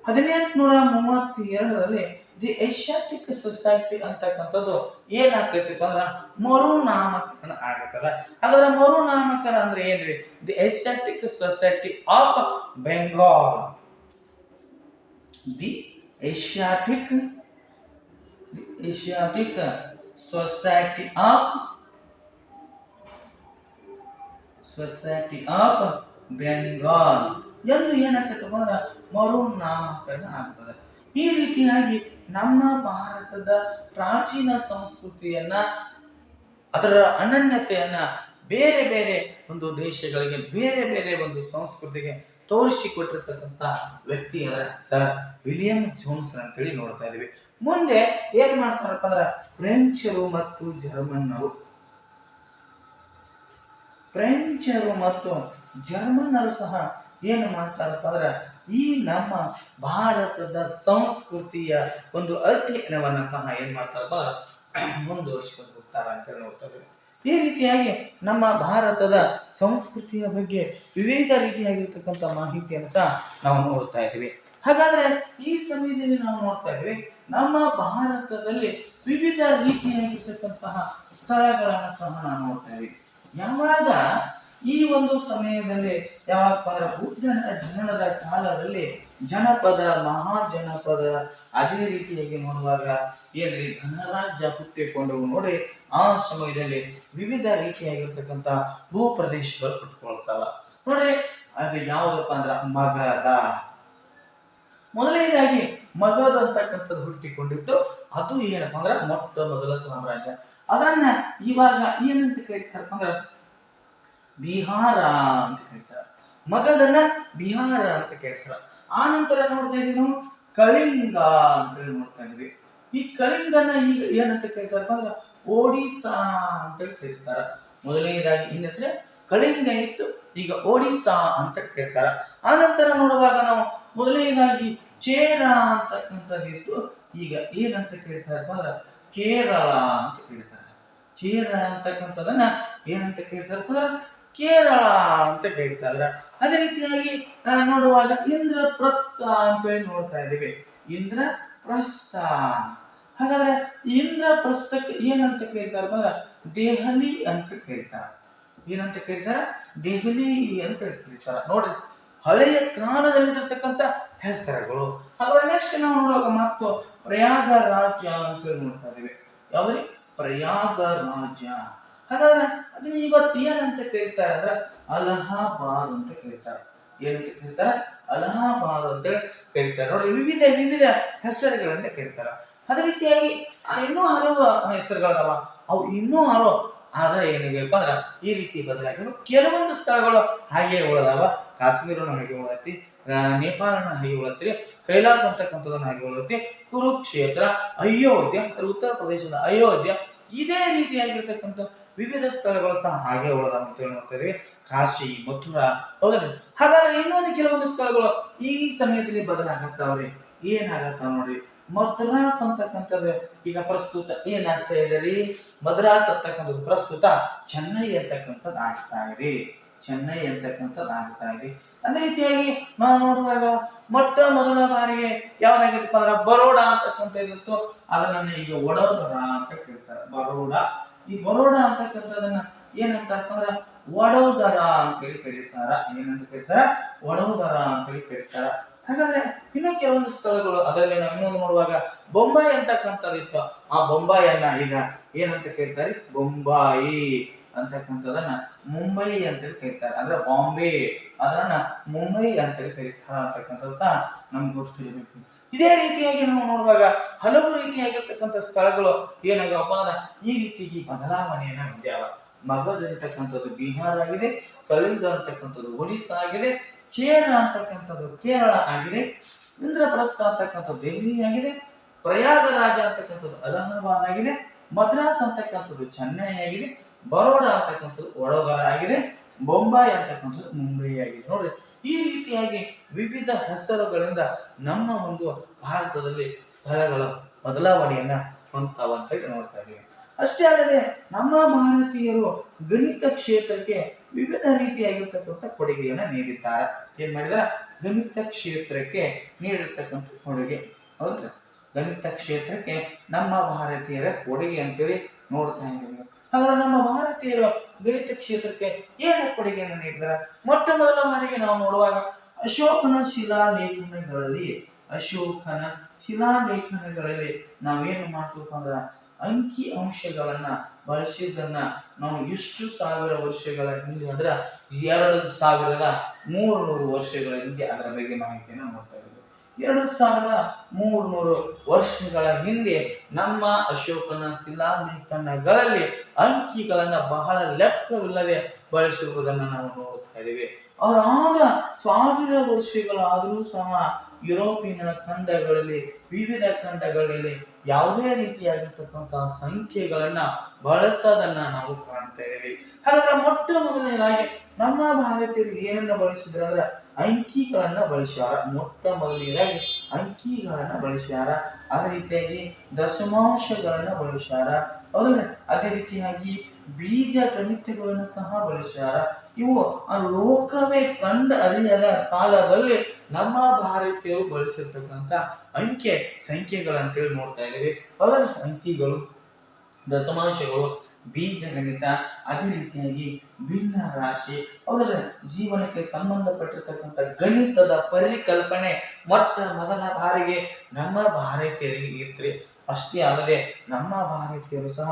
1832ರಲ್ಲಿ ದಿ ಏಷ್ಯಾಟಿಕ್ ಸೊಸೈಟಿ ಅಂತಕ್ಕಂಥದ್ದು ಏನಾಗ್ತೈತಪ್ಪ ಅಂದ್ರ ಮರುನಾಮಕರಣ ಆಗತ್ತದ. ಅದರ ಮರುನಾಮಕರಣ ಅಂದ್ರೆ ಏನ್ರಿ? The Asiatic society of Bengal. The Asiatic society of Bengal ಎಂದು ಏನಾಗ್ತೈತಪ್ಪ ಅಂದ್ರ ಮರುನಾಮಕರಣ ಆಗ್ತದೆ. ಈ ರೀತಿಯಾಗಿ ನಮ್ಮ ಭಾರತದ ಪ್ರಾಚೀನ ಸಂಸ್ಕೃತಿಯನ್ನ, ಅದರ ಅನನ್ಯತೆಯನ್ನ ಬೇರೆ ಬೇರೆ ಒಂದು ದೇಶಗಳಿಗೆ, ಬೇರೆ ಬೇರೆ ಒಂದು ಸಂಸ್ಕೃತಿಗೆ ತೋರಿಸಿಕೊಟ್ಟಿರ್ತಕ್ಕಂಥ ವ್ಯಕ್ತಿ ಅಂದ್ರೆ ಸರ್ ವಿಲಿಯಂ ಜೋನ್ಸ್ ಅಂತೇಳಿ ನೋಡ್ತಾ ಇದೀವಿ. ಮುಂದೆ ಏನ್ ಮಾಡ್ತಾರಪ್ಪ ಅಂದ್ರ ಫ್ರೆಂಚರು ಮತ್ತು ಜರ್ಮನ್ನರು ಸಹ ಏನು ಮಾಡ್ತಾರಪ್ಪ ಅಂದ್ರ ಈ ನಮ್ಮ ಭಾರತದ ಸಂಸ್ಕೃತಿಯ ಒಂದು ಅಧ್ಯಯನವನ್ನ ಸಹ ಏನ್ ಮಾಡ್ತಾರಪ್ಪ ಮುಂದುವರಿಸಿಕೊಂಡು ಹೋಗ್ತಾರ ಅಂತ ನೋಡ್ತಾರೆ. ಈ ರೀತಿಯಾಗಿ ನಮ್ಮ ಭಾರತದ ಸಂಸ್ಕೃತಿಯ ಬಗ್ಗೆ ವಿವಿಧ ರೀತಿಯಾಗಿರ್ತಕ್ಕಂಥ ಮಾಹಿತಿಯನ್ನು ಸಹ ನಾವು ನೋಡ್ತಾ ಇದ್ದೀವಿ. ಹಾಗಾದ್ರೆ ಈ ಸಮಯದಲ್ಲಿ ನಾವು ನೋಡ್ತಾ ಇದ್ದೀವಿ ನಮ್ಮ ಭಾರತದಲ್ಲಿ ವಿವಿಧ ರೀತಿಯಾಗಿರ್ತಕ್ಕಂತಹ ಸ್ಥಳಗಳನ್ನು ಸಹ ನಾವು ನೋಡ್ತಾ ಇದ್ದೀವಿ. ಯಾವಾಗ ಈ ಒಂದು ಸಮಯದಲ್ಲಿ ಯಾವಾಗ ಬುದ್ಧನ ಜನನದ ಕಾಲದಲ್ಲಿ ಜನಪದ, ಮಹಾಜನಪದ, ಅದೇ ರೀತಿಯಾಗಿ ನೋಡುವಾಗ ಏನ್ರಿ ಗಣರಾಜ್ಯ ಹುಟ್ಟಿಕೊಂಡವು ನೋಡ್ರಿ. ಆ ಸಮಯದಲ್ಲಿ ವಿವಿಧ ರೀತಿಯಾಗಿರ್ತಕ್ಕಂಥ ಭೂ ಪ್ರದೇಶಗಳು ಹುಟ್ಟುಕೊಳ್ತಾವ ನೋಡ್ರಿ. ಅದು ಯಾವುದಪ್ಪ ಅಂದ್ರ ಮಗಧ. ಮೊದಲನೇದಾಗಿ ಮಗಧ ಅಂತಕ್ಕಂಥದ್ದು ಹುಟ್ಟಿಕೊಂಡಿದ್ದು ಅದು ಏನಪ್ಪ ಅಂದ್ರ ಮೊಟ್ಟ ಮೊದಲ ಸಾಮ್ರಾಜ್ಯ. ಅದನ್ನ ಇವಾಗ ಏನಂತ ಕರೀತಾರಪ್ಪ ಅಂದ್ರ ಬಿಹಾರ ಅಂತ ಕರೀತಾರೆ. ಮಗಧನ ಬಿಹಾರ ಅಂತ ಕರೀತಾರೆ. ಆ ನಂತರ ನೋಡ್ತಾ ಇದೀವಿ ನಾವು ಕಳಿಂಗ ಅಂತ ನೋಡ್ತಾ ಇದೀವಿ. ಈ ಕಳಿಂಗನ ಈಗ ಏನಂತ ಕರೀತಾರಪ್ಪ ಅಂದ್ರೆ ಒಡಿಸ್ಸಾ ಅಂತ ಕರೀತಾರ. ಮೊದಲನೇದಾಗಿ ಇನ್ನತ್ರ ಕಳಿಂಗ ಇತ್ತು, ಈಗ ಒಡಿಸ್ಸಾ ಅಂತ ಕರೀತಾರ. ಆ ನಂತರ ನೋಡುವಾಗ ನಾವು ಮೊದಲನೇದಾಗಿ ಚೇರ ಅಂತಕ್ಕಂಥದ್ದಿತ್ತು, ಈಗ ಏನಂತ ಕರೀತಾರಪ್ಪ ಅಂದ್ರೆ ಕೇರಳ ಅಂತ ಕರೀತಾರೆ. ಚೇರ ಅಂತಕ್ಕಂಥದನ್ನ ಏನಂತ ಕರೀತಾರಪ್ಪ ಅಂದ್ರೆ ಕೇರಳ ಅಂತ ಕರೀತಾರೆ. ಅದೇ ರೀತಿಯಾಗಿ ನೋಡುವಾಗ ಇಂದ್ರಪ್ರಸ್ಥ ಅಂತ ಹೇಳಿ ನೋಡ್ತಾ ಇದ್ದೀವಿ. ಇಂದ್ರಪ್ರಸ್ಥ. ಹಾಗಾದ್ರೆ ಇಂದ್ರಪ್ರಸ್ಥಕ್ಕೆ ಏನಂತ ಕರೀತಾರೆ ಅಂದ್ರೆ ದೆಹಲಿ ಅಂತ ಕರೀತಾರೆ. ಏನಂತ ಕರೀತಾರೆ? ದೆಹಲಿ ಅಂತ ಕರೀತಾರೆ. ನೋಡ್ರಿ, ಹಳೆಯ ಕಾಲದಲ್ಲಿರ್ತಕ್ಕಂಥ ಹೆಸರುಗಳು. ಹಾಗಾದ್ರೆ ನೆಕ್ಸ್ಟ್ ನಾವು ನೋಡುವಾಗ ಮತ್ತು ಪ್ರಯಾಗ ರಾಜ್ಯ ಅಂತ ಹೇಳಿ ನೋಡ್ತಾ ಇದ್ದೀವಿ. ಯಾವ್ರಿ? ಪ್ರಯಾಗ ರಾಜ್ಯ. ಹಾಗಾದ್ರೆ ಅದನ್ನ ಇವತ್ತು ಏನಂತ ಕರೀತಾರೆ ಅಂದ್ರೆ ಅಲಹಾಬಾದ್ ಅಂತ ಕರೀತಾರೆ. ಏನಂತ ಕರೀತಾರೆ? ಅಲಹಾಬಾದ್ ಅಂತ ಕರೀತಾರೆ. ನೋಡಿ, ವಿವಿಧ ವಿವಿಧ ಹೆಸರುಗಳಂತ ಕರೀತಾರೆ. ಅದೇ ರೀತಿಯಾಗಿ ಇನ್ನೂ ಹಲವು ಹೆಸರುಗಳದಾವ. ಅವು ಇನ್ನೂ ಹಲವು ಆಗ ಏನಿವೆಪ್ಪ ಅಂದ್ರ ಈ ರೀತಿ ಬದಲಾಗಿವೆ. ಕೆಲವೊಂದು ಸ್ಥಳಗಳು ಹಾಗೆ ಉಳಿದಾವ. ಕಾಶ್ಮೀರನು ಹಾಗೆ ಉಳತಿ, ನೇಪಾಳನ ಹಾಗೆ ಉಳತ್ರಿ, ಕೈಲಾಸ ಅಂತಕ್ಕಂಥದನ್ನ ಹಾಗೆ ಉಳತಿ, ಕುರುಕ್ಷೇತ್ರ, ಅಯೋಧ್ಯ, ಉತ್ತರ ಪ್ರದೇಶದ ಅಯೋಧ್ಯ, ಇದೇ ರೀತಿಯಾಗಿರ್ತಕ್ಕಂಥ ವಿವಿಧ ಸ್ಥಳಗಳು ಸಹ ಹಾಗೆ ಉಳಿದಾವ ಅಂತ ನೋಡ್ತಾ ಇದೀವಿ. ಕಾಶಿ, ಮಥುರಾ, ಹೌದ್ರಿ. ಹಾಗಾದ್ರೆ ಇನ್ನೊಂದು ಕೆಲವೊಂದು ಸ್ಥಳಗಳು ಈ ಸಮಯದಲ್ಲಿ ಬದಲಾಗತ್ತಾವ್ರಿ. ಏನಾಗತ್ತಾವ ನೋಡ್ರಿ. ಮದ್ರಾಸ್ ಅಂತಕ್ಕಂಥದ್ದು ಈಗ ಪ್ರಸ್ತುತ ಏನಾಗ್ತಾ ಇದೆ ರೀ? ಮದ್ರಾಸ್ ಅಂತಕ್ಕಂಥದ್ದು ಪ್ರಸ್ತುತ ಚೆನ್ನೈ ಅಂತಕ್ಕಂಥದ್ದು ಆಗ್ತಾ ಇದೆ. ಚೆನ್ನೈ ಅಂತಕ್ಕಂಥದ್ದು ಆಗ್ತಾ ಇದೆ. ಅದೇ ರೀತಿಯಾಗಿ ನಾವು ನೋಡುವಾಗ ಮೊಟ್ಟ ಮೊದಲ ಬಾರಿಗೆ ಯಾವ್ದಾಗಿತ್ತಪ್ಪ ಅಂದ್ರೆ ಬರೋಡಾ ಅಂತಕ್ಕಂಥದ್ದು, ಅದನ್ನ ಈಗ ವಡೋದರ ಅಂತ ಕೇಳ್ತಾರೆ. ಬರೋಡಾ, ಈ ಬರೋಡಾ ಅಂತಕ್ಕಂಥದನ್ನ ಏನಂತ ಅಂತಂದ್ರೆ ವಡೋದರ ಅಂತೇಳಿ ಕರೀತಾರ. ಏನಂತ ಕರೀತಾರ? ವಡೋದರ ಅಂತೇಳಿ ಕರೀತಾರ. ಹಾಗಾದ್ರೆ ಇನ್ನು ಕೆಲವೊಂದು ಸ್ಥಳಗಳು, ಅದರಲ್ಲಿ ನಾವು ಇನ್ನೊಂದು ನೋಡುವಾಗ ಬೊಂಬಾಯಿ ಅಂತಕ್ಕಂಥದ್ದಿತ್ತು. ಆ ಬೊಂಬಾಯಿಯನ್ನ ಈಗ ಏನಂತ ಕರೀತಾರೆ? ಬೊಂಬಾಯಿ ಅಂತಕ್ಕಂಥದನ್ನ ಮುಂಬೈ ಅಂತೇಳಿ ಕರೀತಾರೆ. ಅಂದ್ರೆ ಬಾಂಬೆ ಅದನ್ನ ಮುಂಬೈ ಅಂತೇಳಿ ಕರೀತಾರ ಅಂತಕ್ಕಂಥದ್ದು ಸಹ ನಮ್ಗೆ ಗೊತ್ತಿರಬೇಕು. ಇದೇ ರೀತಿಯಾಗಿ ನಾವು ನೋಡುವಾಗ ಹಲವು ರೀತಿಯಾಗಿರ್ತಕ್ಕಂಥ ಸ್ಥಳಗಳು ಏನಾಗಪ್ಪ ಅಂದ್ರೆ ಈ ರೀತಿಯಾಗಿ ಬದಲಾವಣೆಯನ್ನ ಹೊಂದ್ಯಾವ. ಮಗಧ ಅಂತಕ್ಕಂಥದ್ದು ಬಿಹಾರ ಆಗಿದೆ, ಕಳಿಂಗ ಅಂತಕ್ಕಂಥದ್ದು ಒಡಿಸ್ಸಾ ಆಗಿದೆ, ಚೇರ ಅಂತಕ್ಕಂಥದ್ದು ಕೇರಳ ಆಗಿದೆ, ಇಂದ್ರಪ್ರಸ್ಥ ಅಂತಕ್ಕಂಥದ್ದು ದೆಹಲಿ ಆಗಿದೆ, ಪ್ರಯಾಗರಾಜ ಅಂತಕ್ಕಂಥದ್ದು ಅಲಹಾಬಾದ್ ಆಗಿದೆ, ಮದ್ರಾಸ್ ಅಂತಕ್ಕಂಥದ್ದು ಚೆನ್ನೈ ಆಗಿದೆ, ಬರೋಡಾ ಅಂತಕ್ಕಂಥದ್ದು ವಡೋದರ ಆಗಿದೆ, ಬೊಂಬಾಯಿ ಅಂತಕ್ಕಂಥದ್ದು ಮುಂಬೈ ಆಗಿದೆ. ನೋಡ್ರಿ, ಈ ರೀತಿಯಾಗಿ ವಿವಿಧ ಹೆಸರುಗಳಿಂದ ನಮ್ಮ ಒಂದು ಭಾರತದಲ್ಲಿ ಸ್ಥಳಗಳ ಬದಲಾವಣೆಯನ್ನ ಹೊಂದ್ತಾವಂತ ನೋಡ್ತಾ ಇದ್ದೀವಿ. ಅಷ್ಟೇ ಅಲ್ಲದೆ ನಮ್ಮ ಭಾರತೀಯರು ಗಣಿತ ಕ್ಷೇತ್ರಕ್ಕೆ ವಿವಿಧ ರೀತಿಯಾಗಿರ್ತಕ್ಕಂಥ ಕೊಡುಗೆಯನ್ನ ನೀಡಿದ್ದಾರೆ. ಏನ್ ಮಾಡಿದಾರ? ಗಣಿತ ಕ್ಷೇತ್ರಕ್ಕೆ ನೀಡಿರ್ತಕ್ಕಂಥ ಕೊಡುಗೆ. ಹೌದ್ರ? ಗಣಿತ ಕ್ಷೇತ್ರಕ್ಕೆ ನಮ್ಮ ಭಾರತೀಯರ ಕೊಡುಗೆ ಅಂತೇಳಿ ನೋಡ್ತಾ ಇದ್ದೀವಿ. ಹಾಗಾದ್ರೆ ನಮ್ಮ ಭಾರತೀಯರು ಗಣಿತ ಕ್ಷೇತ್ರಕ್ಕೆ ಏನು ಕೊಡುಗೆಯನ್ನು ನೀಡಿದಾರ? ಮೊಟ್ಟ ಮೊದಲ ಬಾರಿಗೆ ನಾವು ನೋಡುವಾಗ ಅಶೋಕನ ಶಿಲಾಲೇಖನಗಳಲ್ಲಿ ನಾವೇನು ಮಾಡ್ತೀವಪ್ಪ ಅಂದ್ರ ಅಂಕಿ ಅಂಶಗಳನ್ನ ಬಳಸಿದ್ದನ್ನ ನಾವು ಎಷ್ಟು ಸಾವಿರ ವರ್ಷಗಳ ಹಿಂದೆ ಅಂದ್ರ 2300 ವರ್ಷಗಳ ಹಿಂದೆ ಅದರ ಬಗ್ಗೆ ಮಾಹಿತಿಯನ್ನು ನೋಡ್ತಾ ಇದ್ದೀವಿ. 2300 ವರ್ಷಗಳ ಹಿಂದೆ ನಮ್ಮ ಅಶೋಕನ ಶಿಲಾಲೇಖನಗಳಲ್ಲಿ ಅಂಕಿಗಳನ್ನ ಬಹಳ ಲೆಕ್ಕವಿಲ್ಲದೆ ಬಳಸಿರುವುದನ್ನು ನಾವು ನೋಡ್ತಾ ಇದ್ದೀವಿ. ಅವರಾಗ 1000 ವರ್ಷಗಳಾದರೂ ಸಹ ಯುರೋಪಿನ ಖಂಡಗಳಲ್ಲಿ, ವಿವಿಧ ಖಂಡಗಳಲ್ಲಿ ಯಾವುದೇ ರೀತಿಯಾಗಿರ್ತಕ್ಕಂತಹ ಸಂಖ್ಯೆಗಳನ್ನ ಬಳಸೋದನ್ನ ನಾವು ಕಾಣ್ತಾ ಇದ್ದೀವಿ. ಹಾಗಾದ್ರೆ ಮೊಟ್ಟ ಮೊದಲನೇದಾಗಿ ನಮ್ಮ ಭಾರತೀಯರು ಏನನ್ನ ಬಳಸಿದ್ರು ಅಂದ್ರೆ ಅಂಕಿಗಳನ್ನ ಬಳಸ್ಯಾರ. ಮೊಟ್ಟ ಮೊದಲನೇದಾಗಿ ಅಂಕಿಗಳನ್ನ ಬಳಸ್ಯಾರ. ಅದೇ ರೀತಿಯಾಗಿ ದಶಮಾಂಶಗಳನ್ನ ಬಳಸ್ಯಾರ. ಹೌದಲ್ಲ? ಅದೇ ರೀತಿಯಾಗಿ ಬೀಜ ಗಣಿತಗಳನ್ನು ಸಹ ಬಳಸ್ಯಾರ. ಇವು ಆ ಲೋಕವೇ ಕಂಡು ಅರಿಯದ ಕಾಲದಲ್ಲಿ ನಮ್ಮ ಭಾರತೀಯರು ಬಳಸಿರ್ತಕ್ಕಂಥ ಅಂಕೆ ಸಂಖ್ಯೆಗಳಂತೇಳಿ ನೋಡ್ತಾ ಇದ್ದೀವಿ. ಅವರ ಅಂಕಿಗಳು, ದಶಮಾಂಶಗಳು, ಬೀಜ ಗಣಿತ, ಅದೇ ರೀತಿಯಾಗಿ ಭಿನ್ನ ರಾಶಿ, ಅವರ ಜೀವನಕ್ಕೆ ಸಂಬಂಧಪಟ್ಟಿರ್ತಕ್ಕಂಥ ಗಣಿತದ ಪರಿಕಲ್ಪನೆ ಮೊಟ್ಟ ಮೊದಲ ಬಾರಿಗೆ ನಮ್ಮ ಭಾರತೀಯರಿಗೆ ಇತ್ರಿ. ಅಷ್ಟೇ ಅಲ್ಲದೆ ನಮ್ಮ ಭಾರತೀಯರು ಸಹ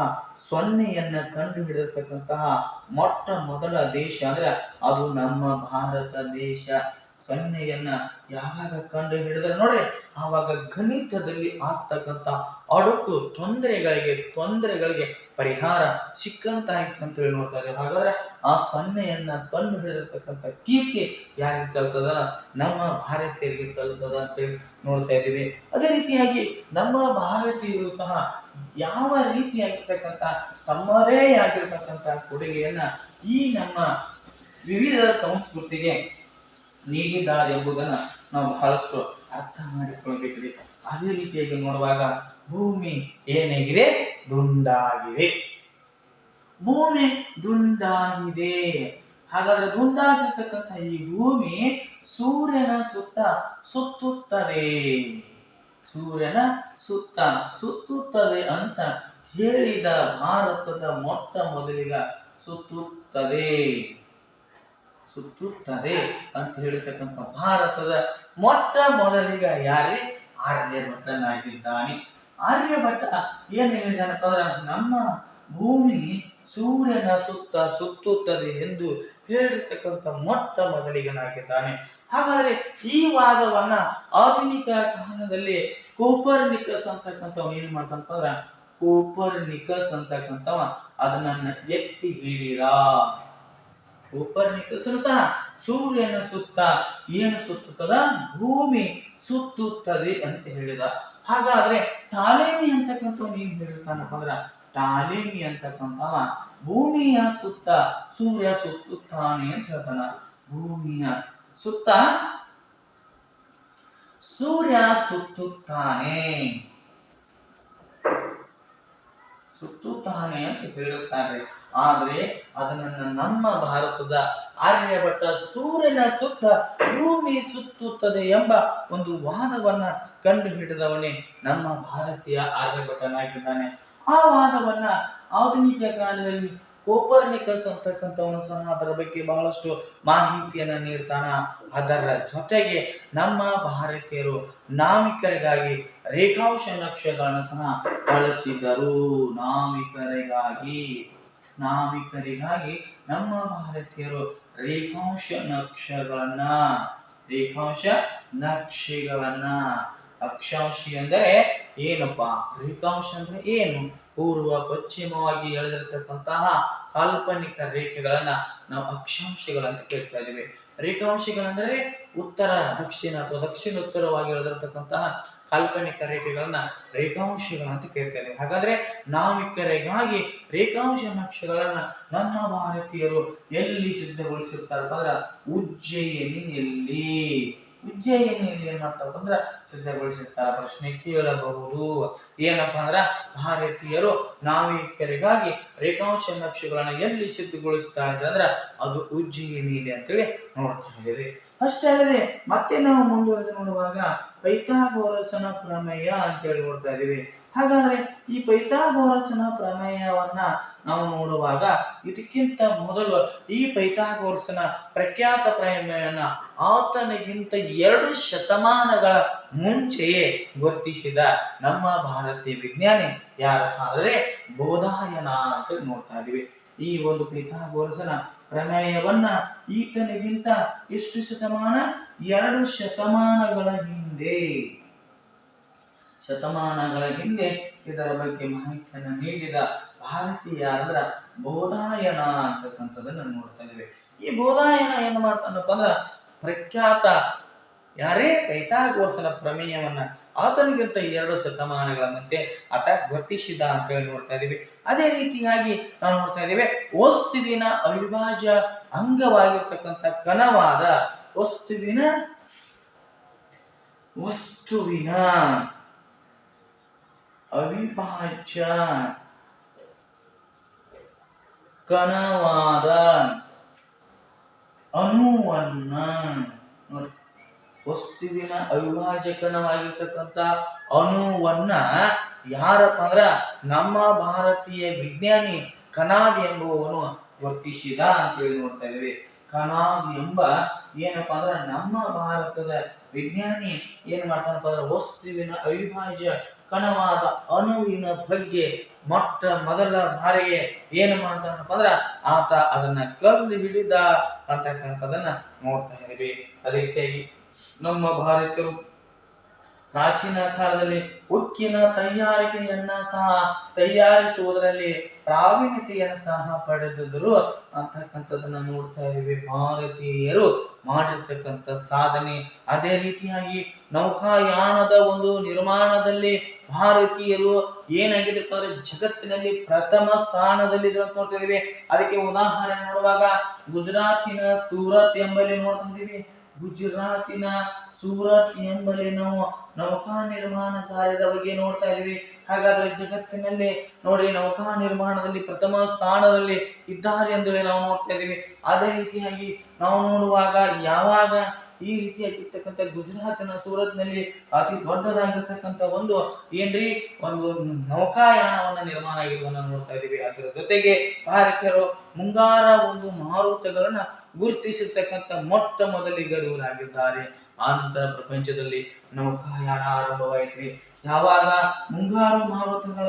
ಸೊನ್ನೆಯನ್ನ ಕಂಡು ಹಿಡಿದಿರ್ತಕ್ಕಂತಹ ಮೊಟ್ಟ ಮೊದಲ ದೇಶ ಅಂದ್ರೆ ಅದು ನಮ್ಮ ಭಾರತ ದೇಶ. ಸೊನ್ನೆಯನ್ನ ಯಾವಾಗ ಕಂಡು ಹಿಡಿದ್ರೆ ನೋಡ್ರಿ, ಆವಾಗ ಗಣಿತದಲ್ಲಿ ಆಗ್ತಕ್ಕಂಥ ಅಡುಕು ತೊಂದರೆಗಳಿಗೆ ಪರಿಹಾರ ಸಿಕ್ಕಂತಾಯ್ತು ಅಂತ ಹೇಳಿ ನೋಡ್ತಾ ಇದ್ದೇವೆ. ಹಾಗಾದ್ರೆ ಆ ಸೊನ್ನೆಯನ್ನ ಕಂಡು ಹಿಡಿದಿರ್ತಕ್ಕಂಥ ಕೀರ್ತಿ ಯಾರಿಗೆ ಸಲ್ತದ? ನಮ್ಮ ಭಾರತೀಯರಿಗೆ ಸಲ್ತದ ಅಂತ ಹೇಳಿ ನೋಡ್ತಾ ಇದ್ದೀವಿ. ಅದೇ ರೀತಿಯಾಗಿ ನಮ್ಮ ಭಾರತೀಯರು ಸಹ ಯಾವ ರೀತಿಯಾಗಿರ್ತಕ್ಕಂಥ ತಮ್ಮದೇ ಆಗಿರ್ತಕ್ಕಂಥ ಕೊಡುಗೆಯನ್ನ ಈ ನಮ್ಮ ವಿವಿಧ ಸಂಸ್ಕೃತಿಗೆ ನೀಡಿದ್ದಾರೆ ಎಂಬುದನ್ನ ನಾವು ಬಹಳಷ್ಟು ಅರ್ಥ ಮಾಡಿಕೊಳ್ಬೇಕಿದೆ. ಅದೇ ರೀತಿಯಾಗಿ ನೋಡುವಾಗ ಭೂಮಿ ಏನಾಗಿದೆ? ದುಂಡಾಗಿದೆ. ಭೂಮಿ ದುಂಡಾಗಿದೆ. ಹಾಗಾದ್ರೆ ದುಂಡಾಗಿರ್ತಕ್ಕಂಥ ಈ ಭೂಮಿ ಸೂರ್ಯನ ಸುತ್ತ ಸುತ್ತುತ್ತದೆ. ಸೂರ್ಯನ ಸುತ್ತ ಸುತ್ತುತ್ತದೆ ಅಂತ ಹೇಳಿದ ಭಾರತದ ಮೊಟ್ಟ ಮೊದಲಿಗ ಸುತ್ತುತ್ತದೆ ಅಂತ ಹೇಳಿರ್ತಕ್ಕಂಥ ಭಾರತದ ಮೊಟ್ಟ ಮೊದಲಿಗ ಯಾರೇ? ಆರ್ಯಭಟ್ಟನಾಗಿದ್ದಾನೆ. ಆರ್ಯಭಟ್ಟ ಏನ್ ಹೇಳಿದಾನಪ್ಪ ಅಂದ್ರೆ ನಮ್ಮ ಭೂಮಿ ಸೂರ್ಯನ ಸುತ್ತ ಸುತ್ತುತ್ತದೆ ಎಂದು ಹೇಳಿರ್ತಕ್ಕಂಥ ಮೊಟ್ಟ ಮೊದಲಿಗನಾಗಿದ್ದಾನೆ. ಹಾಗಾದ್ರೆ ಈ ವಾದವನ್ನ ಆಧುನಿಕ ಕಾಲದಲ್ಲಿ ಕೋಪರ್ನಿಕಸ್ ಅಂತಕ್ಕಂಥವ್ ಏನ್ ಮಾಡ್ತಾನಪ್ಪ ಅಂದ್ರ ಕೋಪರ್ನಿಕಸ್ ಅಂತಕ್ಕಂಥವ ಅದನ್ನ ಎತ್ತಿ ಹಿಡಿದ. ಕೋಪರ್ನಿಕಸ್ ಸಹ ಸೂರ್ಯನ ಸುತ್ತ ಏನು ಸುತ್ತುತ್ತದ? ಭೂಮಿ ಸುತ್ತುತ್ತದೆ ಅಂತ ಹೇಳಿದ. ಹಾಗಾದ್ರೆ ಟಾಲೆಮಿ ಅಂತಕ್ಕಂಥವ್ ಏನ್ ಹೇಳಿರ್ತಾನಪ್ಪ ಅಂದ್ರ ಟಾಲೆಮಿ ಅಂತಕ್ಕಂಥವ ಭೂಮಿಯ ಸುತ್ತ ಸೂರ್ಯ ಸುತ್ತುತ್ತಾನೆ ಅಂತ ಹೇಳ್ತಾನ. ಭೂಮಿಯ ಸುತ್ತ ಸೂರ್ಯ ಸುತ್ತುತ್ತಾನೆ ಅಂತ ಹೇಳುತ್ತಾರೆ. ಆದ್ರೆ ಅದನ್ನ ನಮ್ಮ ಭಾರತದ ಆರ್ಯಭಟ್ಟ ಸೂರ್ಯನ ಸುತ್ತ ಭೂಮಿ ಸುತ್ತುತ್ತದೆ ಎಂಬ ಒಂದು ವಾದವನ್ನ ಕಂಡು ಹಿಡಿದವನೇ ನಮ್ಮ ಭಾರತೀಯ ಆರ್ಯಭಟ್ಟನಾಗಿದ್ದಾನೆ. ಆ ವಾದವನ್ನ ಆಧುನಿಕ ಕಾಲದಲ್ಲಿ ಕೋಪರ್ನಿಕಸ್ ಅಂತಕ್ಕಂಥವನು ಸಹ ಅದರ ಬಗ್ಗೆ ಬಹಳಷ್ಟು ಮಾಹಿತಿಯನ್ನ ನೀಡ್ತಾನ. ಅದರ ಜೊತೆಗೆ ನಮ್ಮ ಭಾರತೀಯರು ನಾವಿಕರಿಗಾಗಿ ರೇಖಾಂಶ ನಕ್ಷೆಗಳನ್ನು ಸಹ ಬಳಸಿದರು. ನಾವಿಕರಿಗಾಗಿ ನಮ್ಮ ಭಾರತೀಯರು ರೇಖಾಂಶ ನಕ್ಷೆಗಳನ್ನ ಅಕ್ಷಾಂಶಿ ಅಂದರೆ ಏನಪ್ಪಾ, ರೇಖಾಂಶ ಅಂದ್ರೆ ಏನು? ಪೂರ್ವ ಪಶ್ಚಿಮವಾಗಿ ಎಳೆದಿರತಕ್ಕಂತಹ ಕಾಲ್ಪನಿಕ ರೇಖೆಗಳನ್ನ ನಾವು ಅಕ್ಷಾಂಶಗಳಂತ ಕೇಳ್ತಾ ಇದ್ದೀವಿ. ರೇಖಾಂಶಗಳಂದ್ರೆ ಉತ್ತರ ದಕ್ಷಿಣ ಅಥವಾ ದಕ್ಷಿಣ ಉತ್ತರವಾಗಿ ಎಳೆದಿರತಕ್ಕಂತಹ ಕಾಲ್ಪನಿಕ ರೇಖೆಗಳನ್ನ ರೇಖಾಂಶಗಳಂತ ಕೇಳ್ತಾ ಇದ್ದೀವಿ. ಹಾಗಾದ್ರೆ ನಾವಿಕರಿಗಾಗಿ ರೇಖಾಂಶ ನಕ್ಷೆಗಳನ್ನ ನಮ್ಮ ಭಾರತೀಯರು ಎಲ್ಲಿ ಸಿದ್ಧಗೊಳಿಸಿರ್ತಾರಪ್ಪ ಅಂದ್ರ ಉಜ್ಜಯಿನಿಯಲ್ಲಿ ಏನ್ ಮಾಡ್ತಾರಪ್ಪ ಅಂದ್ರ ಸಿದ್ಧಗೊಳಿಸಿರ್ತಾರ. ಪ್ರಶ್ನೆ ಕೇಳಬಹುದು, ಏನಪ್ಪಾ ಅಂದ್ರ ಭಾರತೀಯರು ನಾವಿಕರಿಗಾಗಿ ರೇಖಾಂಶ ನಕ್ಷೆಗಳನ್ನ ಎಲ್ಲಿ ಸಿದ್ಧಗೊಳಿಸ್ತಾ ಇದ್ದಾರೆ ಅಂದ್ರ ಅದು ಉಜ್ಜಯಿನಿಯಲ್ಲಿ ಅಂತೇಳಿ ನೋಡ್ತಾ ಇದ್ದೇವೆ. ಅಷ್ಟೇ ಅಲ್ಲದೆ ಮತ್ತೆ ನಾವು ಮುಂದುವರೆದು ನೋಡುವಾಗ ಪೈಥಾಗೋರಸನ ಪ್ರಮೇಯ ಅಂತೇಳಿ ನೋಡ್ತಾ ಇದ್ದೀವಿ. ಹಾಗಾದ್ರೆ ಈ ಪೈಥಾಗೋರಸನ ಪ್ರಮೇಯವನ್ನ ನಾವು ನೋಡುವಾಗ ಇದಕ್ಕಿಂತ ಮೊದಲು ಈ ಪೈಥಾಗೋರಸನ ಪ್ರಖ್ಯಾತ ಪ್ರಮೇಯವನ್ನ ಆತನಿಗಿಂತ 2 ಶತಮಾನಗಳ ಮುಂಚೆಯೇ ಗುರುತಿಸಿದ ನಮ್ಮ ಭಾರತೀಯ ವಿಜ್ಞಾನಿ ಯಾರಪ್ಪ ಅಂದ್ರೆ ಬೋಧಾಯನ ಅಂತ ನೋಡ್ತಾ ಇದೀವಿ. ಈ ಒಂದು ಪೈಥಾಗೋರಸನ ಪ್ರಮೇಯವನ್ನ ಈತನಿಗಿಂತ ಎಷ್ಟು ಶತಮಾನ, 2 ಶತಮಾನಗಳ ಹಿಂದೆ ಇದರ ಬಗ್ಗೆ ಮಾಹಿತಿಯನ್ನು ನೀಡಿದ ಭಾರತೀಯ ಅಂದ್ರ ಬೋಧಾಯನ ಅಂತಕ್ಕಂಥದ್ದನ್ನ ನೋಡ್ತಾ ಇದ್ದೇವೆ. ಈ ಬೋಧಾಯನ ಏನ್ ಮಾಡ್ತಾನಪ್ಪ ಅಂದ್ರ ಪ್ರಖ್ಯಾತ ಪೈಥಾಗೋರಸನ ಪ್ರಮೇಯವನ್ನ ಆತನಿಗಿಂತ 2 ಶತಮಾನಗಳ ಮುಂಚೆ ಆತ ಗುರುತಿಸಿದ ಅಂತ ಹೇಳಿ ನೋಡ್ತಾ ಇದ್ದೀವಿ. ಅದೇ ರೀತಿಯಾಗಿ ನಾವು ನೋಡ್ತಾ ಇದ್ದೇವೆ ವಸ್ತುವಿನ ಅವಿಭಾಜ್ಯ ಅಂಗವಾಗಿರ್ತಕ್ಕಂಥ ಕಣವಾದ ವಸ್ತುವಿನ ಅವಿಭಾಜ್ಯ ಕಣವಾದ ಅಣುವನ್ನ ವಸ್ತುವಿನ ಅವಿಭಾಜ್ಯ ಕಣವಾಗಿರ್ತಕ್ಕಂಥ ಅಣುವನ್ನ ಯಾರಪ್ಪ ಅಂದ್ರ ನಮ್ಮ ಭಾರತೀಯ ವಿಜ್ಞಾನಿ ಕನಾದ್ ಎಂಬುವವನು ಗುರುತಿಸಿದ ಅಂತ ಹೇಳಿ ನೋಡ್ತಾ ಇದ್ದೀವಿ. ಕನಾದ್ ಎಂಬ ಏನಪ್ಪಾ ಅಂದ್ರ ನಮ್ಮ ಭಾರತದ ವಿಜ್ಞಾನಿ ಏನ್ ಮಾಡ್ತಾನಪ್ಪ ಅಂದ್ರ ವಸ್ತುವಿನ ಅವಿಭಾಜ್ಯ ಕಣವಾದ ಅಣುವಿನ ಬಗ್ಗೆ ಮೊಟ್ಟ ಮೊದಲ ಬಾರಿಗೆ ಏನು ಮಾಡ್ತಾನಪ್ಪ ಅಂದ್ರ ಆತ ಅದನ್ನ ಕಂಡು ಹಿಡಿದ ಅಂತಕ್ಕಂಥದನ್ನ ನೋಡ್ತಾ ಇದ್ದೀವಿ. ಅದೇ ರೀತಿಯಾಗಿ ನಮ್ಮ ಭಾರತೀಯರು ಪ್ರಾಚೀನ ಕಾಲದಲ್ಲಿ ಉಕ್ಕಿನ ತಯಾರಿಕೆಯನ್ನ ಸಹ ತಯಾರಿಸುವುದರಲ್ಲಿ ಪ್ರಾವೀಣ್ಯತೆಯನ್ನು ಸಹ ಪಡೆದಿದ್ದರು ಅಂತಕ್ಕಂಥದ್ದನ್ನ ನೋಡ್ತಾ ಇದ್ದೀವಿ. ಭಾರತೀಯರು ಮಾಡಿರ್ತಕ್ಕಂಥ ಸಾಧನೆ. ಅದೇ ರೀತಿಯಾಗಿ ನೌಕಾಯಾನದ ಒಂದು ನಿರ್ಮಾಣದಲ್ಲಿ ಭಾರತೀಯರು ಏನಾಗಿದೆಪ್ಪ ಅಂದ್ರೆ ಜಗತ್ತಿನಲ್ಲಿ ಪ್ರಥಮ ಸ್ಥಾನದಲ್ಲಿ ನೋಡ್ತಾ ಇದೀವಿ. ಅದಕ್ಕೆ ಉದಾಹರಣೆ ನೋಡುವಾಗ ಗುಜರಾತಿನ ಸೂರತ್ ಎಂಬಲ್ಲಿ ನೋಡ್ತಾ ಇದೀವಿ. ಗುಜರಾತಿನ ಸೂರತ್ ಎಂಬಲ್ಲಿ ನಾವು ನೌಕಾ ನಿರ್ಮಾಣ ಕಾರ್ಯದ ಬಗ್ಗೆ ನೋಡ್ತಾ ಇದೀವಿ. ಹಾಗಾದ್ರೆ ಜಗತ್ತಿನಲ್ಲಿ ನೋಡಿ ನೌಕಾ ನಿರ್ಮಾಣದಲ್ಲಿ ಪ್ರಥಮ ಸ್ಥಾನದಲ್ಲಿ ಇದ್ದಾರೆ ಎಂದು ನಾವು ನೋಡ್ತಾ ಇದೀವಿ. ಅದೇ ರೀತಿಯಾಗಿ ನಾವು ನೋಡುವಾಗ ಯಾವಾಗ ಈ ರೀತಿಯಾಗಿರ್ತಕ್ಕಂಥ ಗುಜರಾತಿನ ಸೂರತ್ನಲ್ಲಿ ಅತಿ ದೊಡ್ಡದಾಗಿರ್ತಕ್ಕಂಥ ಒಂದು ನೌಕಾಯಾನವನ್ನ ನಿರ್ಮಾಣ ಆಗಿರುವುದನ್ನು ನೋಡ್ತಾ ಇದೀವಿ. ಅದರ ಜೊತೆಗೆ ಭಾರತೀಯರು ಮುಂಗಾರ ಒಂದು ಮಾರುತಗಳನ್ನ ಗುರುತಿಸಿರ್ತಕ್ಕಂಥ ಮೊಟ್ಟ ಮೊದಲಿಗರು ಇವರಾಗಿದ್ದಾರೆ. ಆ ನಂತರ ಪ್ರಪಂಚದಲ್ಲಿ ನೌಕಾಯಾನ ಆರಂಭವಾಯಿತು. ಯಾವಾಗ ಮುಂಗಾರು ಮಾರುತಗಳ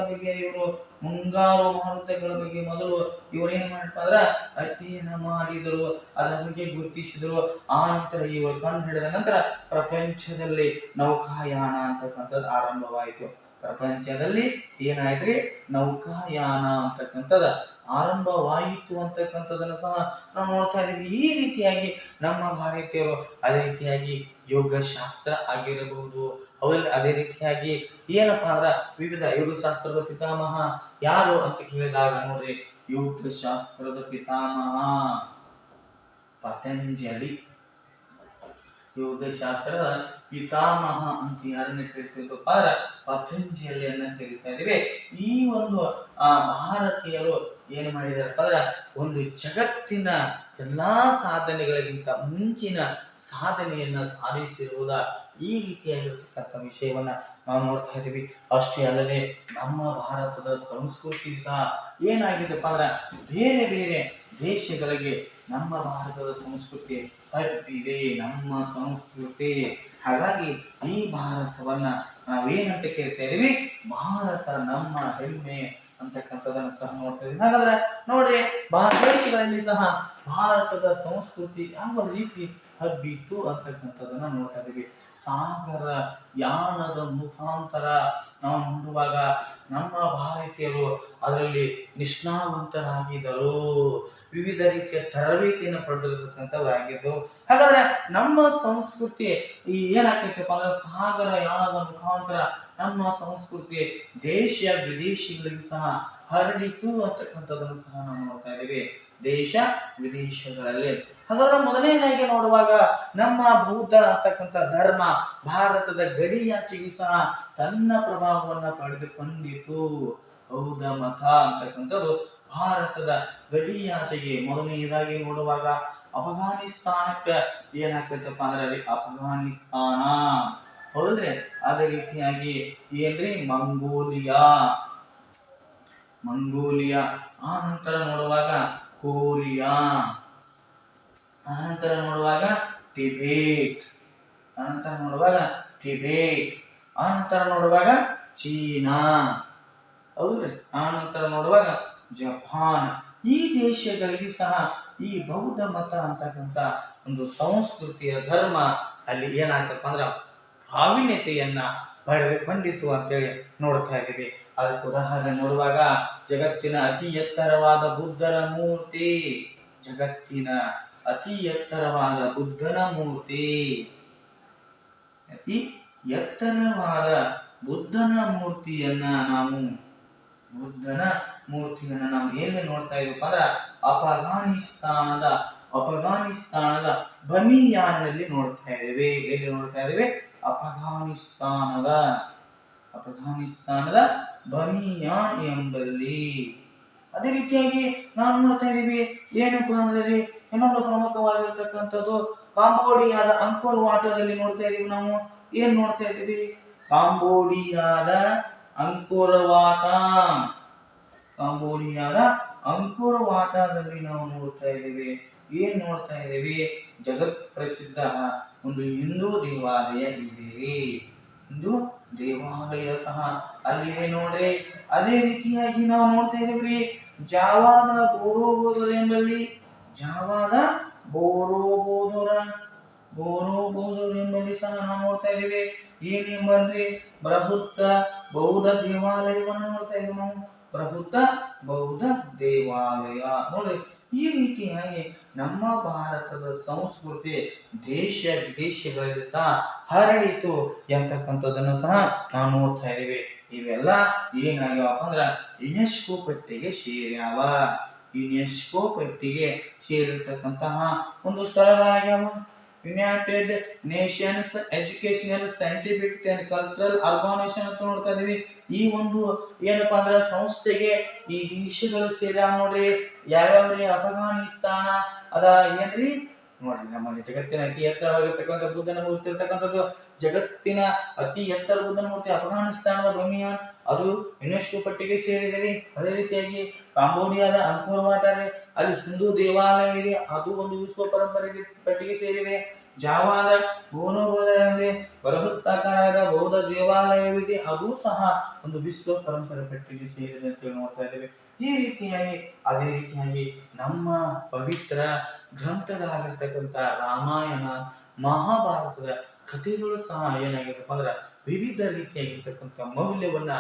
ಬಗ್ಗೆ ಮೊದಲು ಇವರು ಏನ್ ಮಾಡ್ತಾ ಇದ್ರ ಅಧ್ಯಯನ ಮಾಡಿದರು, ಅದರ ಬಗ್ಗೆ ಗುರುತಿಸಿದರು. ಆ ನಂತರ ಇವರು ಕಂಡು ಹಿಡಿದ ನಂತರ ಪ್ರಪಂಚದಲ್ಲಿ ನೌಕಾಯಾನ ಅಂತಕ್ಕಂಥದ್ದು ಆರಂಭವಾಯಿತು. ಪ್ರಪಂಚದಲ್ಲಿ ಏನಾಯ್ತ್ರಿ ನೌಕಾಯಾನ ಅಂತಕ್ಕಂಥದ್ದು ಆರಂಭವಾಯಿತು ಅಂತಕ್ಕಂಥದ್ದನ್ನು ಸಹ ನಾವು ನೋಡ್ತಾ ಇದ್ದೀವಿ. ಈ ರೀತಿಯಾಗಿ ನಮ್ಮ ಭಾರತೀಯರು ಅದೇ ರೀತಿಯಾಗಿ ಯೋಗಶಾಸ್ತ್ರ ಆಗಿರಬಹುದು, ಅದೇ ರೀತಿಯಾಗಿ ಏನಪ್ಪಾ ಅಂದ್ರ ವಿವಿಧ ಯೋಗಶಾಸ್ತ್ರದ ಪಿತಾಮಹ ಯಾರು ಅಂತ ಕೇಳಿದಾಗ ನೋಡ್ರಿ, ಯೋಗಶಾಸ್ತ್ರದ ಪಿತಾಮಹ ಪತಂಜಲಿ. ಯೋಗಶಾಸ್ತ್ರದ ಪಿತಾಮಹ ಅಂತ ಯಾರನ್ನ ಕರಿತೀವಪ್ಪ ಅಂದ್ರೆ ಪತಂಜಲಿಯನ್ನ ಕರಿತಾ ಇದೀವಿ. ಈ ಒಂದು ಭಾರತೀಯರು ಏನ್ ಮಾಡಿದಾರಪ್ಪ ಅಂದ್ರ ಒಂದು ಜಗತ್ತಿನ ಎಲ್ಲಾ ಸಾಧನೆಗಳಿಗಿಂತ ಮುಂಚಿನ ಸಾಧನೆಯನ್ನ ಸಾಧಿಸಿರುವುದ ಈ ರೀತಿಯಾಗಿರ್ತಕ್ಕಂಥ ವಿಷಯವನ್ನ ನಾವು ನೋಡ್ತಾ ಇದೀವಿ. ಅಷ್ಟೇ ಅಲ್ಲದೆ ನಮ್ಮ ಭಾರತದ ಸಂಸ್ಕೃತಿ ಸಹ ಏನಾಗಿದೆಪ್ಪ ಅಂದ್ರ ಬೇರೆ ಬೇರೆ ದೇಶಗಳಿಗೆ ನಮ್ಮ ಭಾರತದ ಸಂಸ್ಕೃತಿ ಹಬ್ಬಿದೆ, ನಮ್ಮ ಸಂಸ್ಕೃತಿ. ಹಾಗಾಗಿ ಈ ಭಾರತವನ್ನ ನಾವೇನಂತ ಕೇಳ್ತಾ ಇದೀವಿ, ಭಾರತ ನಮ್ಮ ಹೆಮ್ಮೆ ಅಂತಕ್ಕಂಥದನ್ನ ಸಹ ನೋಡ್ತಾ ಇದೀವಿ. ಹಾಗಾದ್ರೆ ನೋಡ್ರಿ, ದೇಶಗಳಲ್ಲಿ ಸಹ ಭಾರತದ ಸಂಸ್ಕೃತಿ ಯಾವ ರೀತಿ ಹಬ್ಬಿತ್ತು ಅಂತಕ್ಕಂಥದನ್ನ ನೋಡ್ತಾ ಇದೀವಿ. ಸಾಗರ ಯಾನದ ಮುಖಾಂತರ ನಾವು ನೋಡುವಾಗ ನಮ್ಮ ಭಾರತೀಯರು ಅದರಲ್ಲಿ ನಿಷ್ಣಾವಂತರಾಗಿದ್ದರು, ವಿವಿಧ ರೀತಿಯ ತರಬೇತಿಯನ್ನು ಪಡೆದಿರತಕ್ಕಂಥವಾಗಿದ್ದು. ಹಾಗಾದ್ರೆ ನಮ್ಮ ಸಂಸ್ಕೃತಿ ಈ ಏನಾಗ್ತೈತಪ್ಪ ಅಂದ್ರೆ ಸಾಗರ ಯಾನದ ಮುಖಾಂತರ ನಮ್ಮ ಸಂಸ್ಕೃತಿ ದೇಶ ವಿದೇಶಿಗಳಿಗೂ ಸಹ ಹರಡಿತು ಅಂತಕ್ಕಂಥದ್ದನ್ನು ಸಹ ನಾವು ನೋಡ್ತಾ ಇದ್ದೀವಿ, ದೇಶ ವಿದೇಶಗಳಲ್ಲಿ. ಹಾಗಾದ್ರೆ ಮೊದಲನೇದಾಗಿ ನೋಡುವಾಗ ನಮ್ಮ ಬೌದ್ಧ ಅಂತಕ್ಕಂಥ ಧರ್ಮ ಭಾರತದ ಗಡಿಯಾಚೆಗೂ ಸಹ ತನ್ನ ಪ್ರಭಾವವನ್ನ ಪಡೆದುಕೊಂಡಿತು. ಬೌದ್ಧ ಮತ ಅಂತಕ್ಕಂಥದ್ದು ಭಾರತದ ಗಡಿಯಾಚೆಗೆ ಮೊದಲನೇದಾಗಿ ನೋಡುವಾಗ ಅಫಘಾನಿಸ್ತಾನಕ್ಕೆ ಏನಾಗ್ತೈತಪ್ಪ ಅಂದ್ರೆ ಅಫಘಾನಿಸ್ತಾನ, ಹೌದ್ರಿ. ಅದೇ ರೀತಿಯಾಗಿ ಏನ್ರಿ ಮಂಗೋಲಿಯಾ, ಆ ನಂತರ ನೋಡುವಾಗ ಕೊರಿಯಾ, ಆ ನಂತರ ನೋಡುವಾಗ ಟಿಬೇಟ್, ಆ ನಂತರ ನೋಡುವಾಗ ಚೀನಾ, ಹೌದ್ರಿ. ಆ ನಂತರ ನೋಡುವಾಗ ಜಪಾನ್. ಈ ದೇಶಗಳಿಗೆ ಸಹ ಈ ಬೌದ್ಧ ಮತ ಅಂತಕ್ಕಂಥ ಒಂದು ಸಂಸ್ಕೃತಿಯ ಧರ್ಮ ಅಲ್ಲಿ ಏನಾಯ್ತಪ್ಪ ಅಂದ್ರ ಪ್ರಾವೀಣ್ಯತೆಯನ್ನ ಪಡೆದುಕೊಂಡಿತು ಅಂತೇಳಿ ನೋಡ್ತಾ ಇದ್ದೀವಿ. ಅದಕ್ಕೆ ಉದಾಹರಣೆ ನೋಡುವಾಗ ಜಗತ್ತಿನ ಅತಿ ಎತ್ತರವಾದ ಬುದ್ಧನ ಮೂರ್ತಿ, ಜಗತ್ತಿನ ಅತಿ ಎತ್ತರವಾದ ಬುದ್ಧನ ಮೂರ್ತಿ, ಅತಿ ಎತ್ತರವಾದ ಬುದ್ಧನ ಮೂರ್ತಿಯನ್ನ ನಾವು ಎಲ್ಲಿ ನೋಡ್ತಾ ಇದೀವಪ್ಪ ಅಂದ್ರ ಅಫಘಾನಿಸ್ತಾನದ ಬಮಿಯಾನ್ನಲ್ಲಿ ನೋಡ್ತಾ ಇದ್ದೇವೆ. ಎಲ್ಲಿ ನೋಡ್ತಾ ಇದ್ದೇವೆ? ಅಫಘಾನಿಸ್ತಾನದ ಬಮಿಯಾನ್ ಎಂಬಲ್ಲಿ. ಅದೇ ರೀತಿಯಾಗಿ ನಾವು ನೋಡ್ತಾ ಇದೀವಿ ಏನಪ್ಪಾ ಅಂದ್ರೆ ಇನ್ನೊಂದು ಪ್ರಮುಖವಾಗಿರ್ತಕ್ಕಂಥದ್ದು ಕಾಂಬೋಡಿಯಾದ ಅಂಕೋರ್ ವಾಟದಲ್ಲಿ ನೋಡ್ತಾ ಇದೀವಿ. ನಾವು ಏನ್ ನೋಡ್ತಾ ಇದೀವಿ? ಕಾಂಬೋಡಿಯಾದ ಅಂಕೋರ್ ವಾಟದಲ್ಲಿ ನಾವು ನೋಡ್ತಾ ಇದೀವಿ. ಏನ್ ನೋಡ್ತಾ ಇದೀವಿ? ಜಗತ್ ಪ್ರಸಿದ್ಧ ಒಂದು ಹಿಂದೂ ದೇವಾಲಯ ಇದೆ, ಹಿಂದೂ ದೇವಾಲಯ ಸಹ ಅಲ್ಲಿದೆ ನೋಡ್ರಿ. ಅದೇ ರೀತಿಯಾಗಿ ನಾವು ನೋಡ್ತಾ ಇದೀವಿ ಜಾವಾದ ಬೋರೋಬೋದರ ಎಂಬಲ್ಲಿ ಸಹ ನಾವು ನೋಡ್ತಾ ಇದೀವಿ. ಏನೆಂಬಲ್ಲಿ ಬೃಹತ್ ಬೌದ್ಧ ದೇವಾಲಯವನ್ನು ನೋಡ್ತಾ ಇದೀವಿ ನಾವು, ಬೃಹತ್ ಬೌದ್ಧ ದೇವಾಲಯ ನೋಡ್ರಿ. ಈ ರೀತಿಯಾಗಿ ನಮ್ಮ ಭಾರತದ ಸಂಸ್ಕೃತಿ ದೇಶ ವಿದೇಶಗಳಲ್ಲಿ ಸಹ ಹರಡಿತು ಎಂತಕ್ಕಂಥದ್ದನ್ನು ಸಹ ನಾವು ನೋಡ್ತಾ ಇದೀವಿ. ಇವೆಲ್ಲ ಏನಾಗ್ಯಾವಪ್ಪ ಅಂದ್ರ ಯುನೆಸ್ಕೋ ಪಟ್ಟಿಗೆ ಸೇರಿರ್ತಕ್ಕಂತಹ ಒಂದು ಸ್ಥಳಗಳಾಗ್ಯಾವ. United Nations Educational, Scientific and Cultural Organisation ಅಂತ ನೋಡ್ತಾ ಇದೀವಿ. ಈ ಒಂದು ಏನಪ್ಪಾ ಅಂದ್ರೆ ಸಂಸ್ಥೆಗೆ ಈ ದೇಶಗಳು ಸೇರ್ಯಾವ ನೋಡ್ರಿ. ಯಾವ್ಯಾವ್ರಿ? ಅಫಘಾನಿಸ್ತಾನ ಅದ ಏನ್ರಿ ನೋಡ್ರಿ. ನಮ್ಮಲ್ಲಿ ಜಗತ್ತಿನ ಅತಿ ಎತ್ತರವಾಗಿರ್ತಕ್ಕಂಥ ಬುದ್ಧನ ಮೂರ್ತಿ ಇರ್ತಕ್ಕಂಥದ್ದು, ಜಗತ್ತಿನ ಅತಿ ಎತ್ತರ ಬುದ್ಧನ ಮೂರ್ತಿ ಅಫಘಾನಿಸ್ತಾನದ ಬಮಿಯಾನ್, ಅದು ಯುನೆಸ್ಕೋ ಪಟ್ಟಿಗೆ ಸೇರಿದೆ. ಅದೇ ರೀತಿಯಾಗಿ ಕಾಂಬೋಡಿಯಾದ ಅಂಕೋರ್ ವಾಟರ್, ಅಲ್ಲಿ ಹಿಂದೂ ದೇವಾಲಯ ಇದೆ, ಅದು ಒಂದು ವಿಶ್ವ ಪರಂಪರೆ ಪಟ್ಟಿಗೆ ಸೇರಿದೆ. ಜಾವಾದ ಬೋರೋಬೋದರಲ್ಲಿ ಬೃಹತ್ತಾಕಾರದ ಬೌದ್ಧ ದೇವಾಲಯವಿದೆ, ಅದು ಸಹ ಒಂದು ವಿಶ್ವ ಪರಂಪರೆ ಪಟ್ಟಿಗೆ ಸೇರಿದೆ ಅಂತ ನೋಡ್ತಾ ಇದ್ದೇವೆ. ಈ ರೀತಿಯಾಗಿ ಅದೇ ರೀತಿಯಾಗಿ ನಮ್ಮ ಪವಿತ್ರ ಗ್ರಂಥಗಳಾಗಿರ್ತಕ್ಕಂಥ ರಾಮಾಯಣ, ಮಹಾಭಾರತದ ಕಥೆಗಳು ಸಹ ಏನಾಗಿದೆಪ್ಪ ಅಂದ್ರ ವಿವಿಧ ರೀತಿಯಾಗಿರ್ತಕ್ಕಂಥ ಮೌಲ್ಯವನ್ನ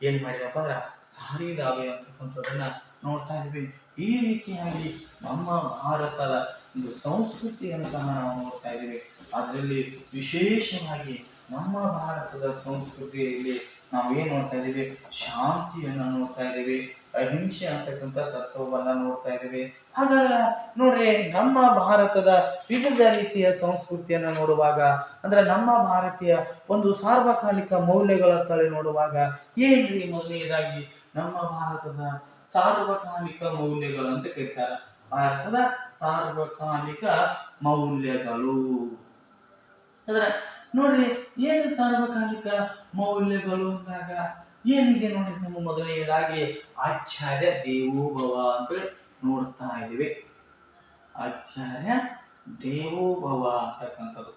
ಏನ್ ಮಾಡಿದಪ್ಪ ಅಂದ್ರ ಸಾರಿದಾವೆ ಅಂತಕ್ಕಂಥದ್ದನ್ನ ನೋಡ್ತಾ ಇದ್ವಿ. ಈ ರೀತಿಯಾಗಿ ನಮ್ಮ ಭಾರತದ ಒಂದು ಸಂಸ್ಕೃತಿಯನ್ನು ಸಹ ನಾವು ನೋಡ್ತಾ ಇದ್ದೀವಿ. ಅದರಲ್ಲಿ ವಿಶೇಷವಾಗಿ ನಮ್ಮ ಭಾರತದ ಸಂಸ್ಕೃತಿಯಲ್ಲಿ ನಾವು ಏನ್ ನೋಡ್ತಾ ಇದ್ದೀವಿ, ಶಾಂತಿಯನ್ನ ನೋಡ್ತಾ ಇದ್ದೀವಿ, ಅಹಿಂಸೆ ಅಂತಕ್ಕಂಥ ತತ್ವವನ್ನ ನೋಡ್ತಾ ಇದ್ದೀವಿ. ಹಾಗಾದ್ರೆ ನೋಡ್ರಿ, ನಮ್ಮ ಭಾರತದ ವಿವಿಧ ರೀತಿಯ ಸಂಸ್ಕೃತಿಯನ್ನ ನೋಡುವಾಗ, ಅಂದ್ರೆ ನಮ್ಮ ಭಾರತೀಯ ಒಂದು ಸಾರ್ವಕಾಲಿಕ ಮೌಲ್ಯಗಳ ತಲೆ ನೋಡುವಾಗ ಏನ್ರಿ, ಮೊದಲನೇದಾಗಿ ನಮ್ಮ ಭಾರತದ ಸಾರ್ವಕಾಲಿಕ ಮೌಲ್ಯಗಳು ಅಂತ ಕರೀತಾರೆ. ಭಾರತದ ಸಾರ್ವಕಾಲಿಕ ಮೌಲ್ಯಗಳು ಅಂದ್ರೆ ನೋಡ್ರಿ, ಏನು ಸಾರ್ವಕಾಲಿಕ ಮೌಲ್ಯಗಳು ಅಂದಾಗ ಏನಿದೆ ನೋಡ್ರಿ, ನಮ್ಮ ಮೊದಲನೇದಾಗಿ ಆಚಾರ್ಯ ದೇವೋಭವ ಅಂತೇಳಿ ನೋಡ್ತಾ ಇದೀವಿ. ಆಚಾರ್ಯ ದೇವೋಭವ ಅಂತಕ್ಕಂಥದ್ದು,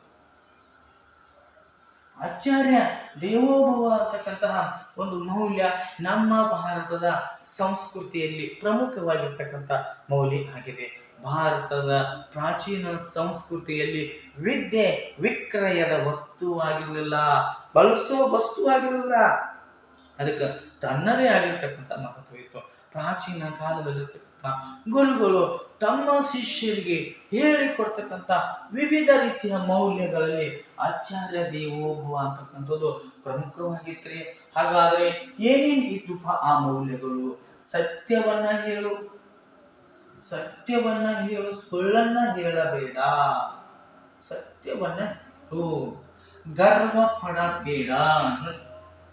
ಆಚಾರ್ಯ ದೇವೋಭವ ಅಂತಕ್ಕಂತಹ ಒಂದು ಮೌಲ್ಯ ನಮ್ಮ ಭಾರತದ ಸಂಸ್ಕೃತಿಯಲ್ಲಿ ಪ್ರಮುಖವಾಗಿರ್ತಕ್ಕಂಥ ಮೌಲ್ಯ ಆಗಿದೆ. ಭಾರತದ ಪ್ರಾಚೀನ ಸಂಸ್ಕೃತಿಯಲ್ಲಿ ವಿದ್ಯೆ ವಿಕ್ರಯದ ವಸ್ತುವಾಗಿರಲಿಲ್ಲ, ಬಳಸೋ ವಸ್ತುವಾಗಿರಲಿಲ್ಲ. ಅದಕ್ಕೆ ತನ್ನದೇ ಆಗಿರ್ತಕ್ಕಂಥ ಮಹತ್ವ ಇತ್ತು. ಪ್ರಾಚೀನ ಕಾಲದಲ್ಲಿರ್ತಕ್ಕಂಥ ಗುರುಗಳು ತಮ್ಮ ಶಿಷ್ಯರಿಗೆ ಹೇಳಿಕೊಡ್ತಕ್ಕಂಥ ವಿವಿಧ ರೀತಿಯ ಮೌಲ್ಯಗಳಲ್ಲಿ ಆಚಾರ್ಯ ದೇವೋಭವ ಅಂತಕ್ಕಂಥದ್ದು ಪ್ರಮುಖವಾಗಿತ್ತು. ಹಾಗಾದ್ರೆ ಏನೇನು ಇತ್ತು ಆ ಮೌಲ್ಯಗಳು? ಸತ್ಯವನ್ನ ಹೇಳು, ಸತ್ಯವನ್ನ ಹೇಳು, ಸುಳ್ಳನ್ನ ಹೇಳಬೇಡ, ಸತ್ಯವನ್ನ ಹೇಳು, ಗರ್ವ ಪಡಬೇಡ.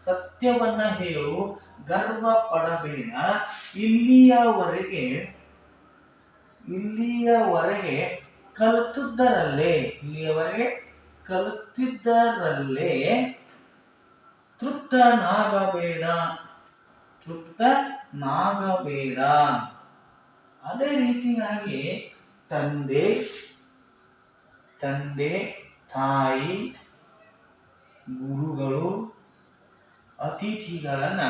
ಸತ್ಯವನ್ನ ಹೇಳು, ಗರ್ವ ಪಡಬೇಡ. ಇಲ್ಲಿಯವರೆಗೆ ಕಲಿತದ್ದರಲ್ಲೇ ತೃಪ್ತನಾಗಬೇಡ. ಅದೇ ರೀತಿಯಾಗಿ ತಂದೆ ತಾಯಿ ಗುರುಗಳು ಅತಿಥಿಗಳನ್ನ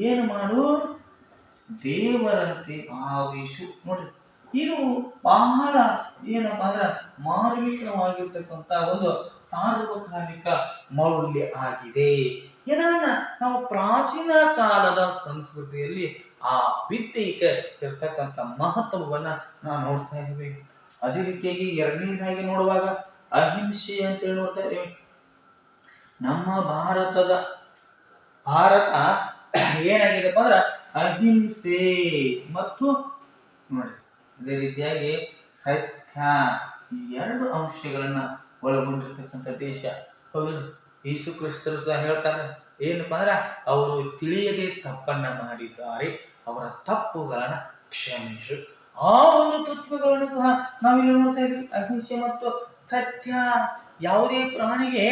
ಏನು ಮಾಡು, ದೇವರಂತೆ ಭಾವಿಸು. ನೋಡ್ರಿ, ಇದು ಬಹಳ ಏನಪ್ಪಾ ಅಂದ್ರೆ ಮಾರ್ಮಿಕವಾಗಿರ್ತಕ್ಕಂಥ ಒಂದು ಸಾರ್ವಕಾಲಿಕ ಮೌಲ್ಯ ಆಗಿದೆ. ಇದನ್ನ ನಾವು ಪ್ರಾಚೀನ ಕಾಲದ ಸಂಸ್ಕೃತಿಯಲ್ಲಿ ಆ ವಿದ್ಯೆಗೆ ಇರ್ತಕ್ಕಂಥ ಮಹತ್ವವನ್ನ ನಾವು ನೋಡ್ತಾ ಇದ್ದೀವಿ. ಅದೇ ರೀತಿಯಾಗಿ ಎರಡನೇದಾಗಿ ನೋಡುವಾಗ ಅಹಿಂಸೆ ಅಂತೇಳಿ ನೋಡ್ತಾ ಇದ್ದೀವಿ. ನಮ್ಮ ಭಾರತ ಏನಾಗಿದೆಪ್ಪ ಅಂದ್ರ ಅಹಿಂಸೆ ಮತ್ತು ನೋಡಿ ಅದೇ ರೀತಿಯಾಗಿ ಸತ್ಯ, ಈ ಎರಡು ಅಂಶಗಳನ್ನ ಒಳಗೊಂಡಿರ್ತಕ್ಕಂಥ ದೇಶ. ಹೌದು, ಯೇಸು ಕ್ರಿಸ್ತರು ಸಹ ಹೇಳ್ತಾರೆ ಏನಪ್ಪಾ ಅಂದ್ರ, ಅವರು ತಿಳಿಯದೆ ತಪ್ಪನ್ನ ಮಾಡಿದ್ದಾರೆ, ಅವರ ತಪ್ಪುಗಳನ್ನ ಕ್ಷಮಿಸು. ಆ ಒಂದು ತತ್ವಗಳನ್ನು ಸಹ ನಾವಿಲ್ಲಿ ನೋಡ್ತಾ ಇದ್ವಿ. ಅಹಿಂಸೆ ಮತ್ತು ಸತ್ಯ. ಯಾವುದೇ ಪ್ರಾಣಿಗೆ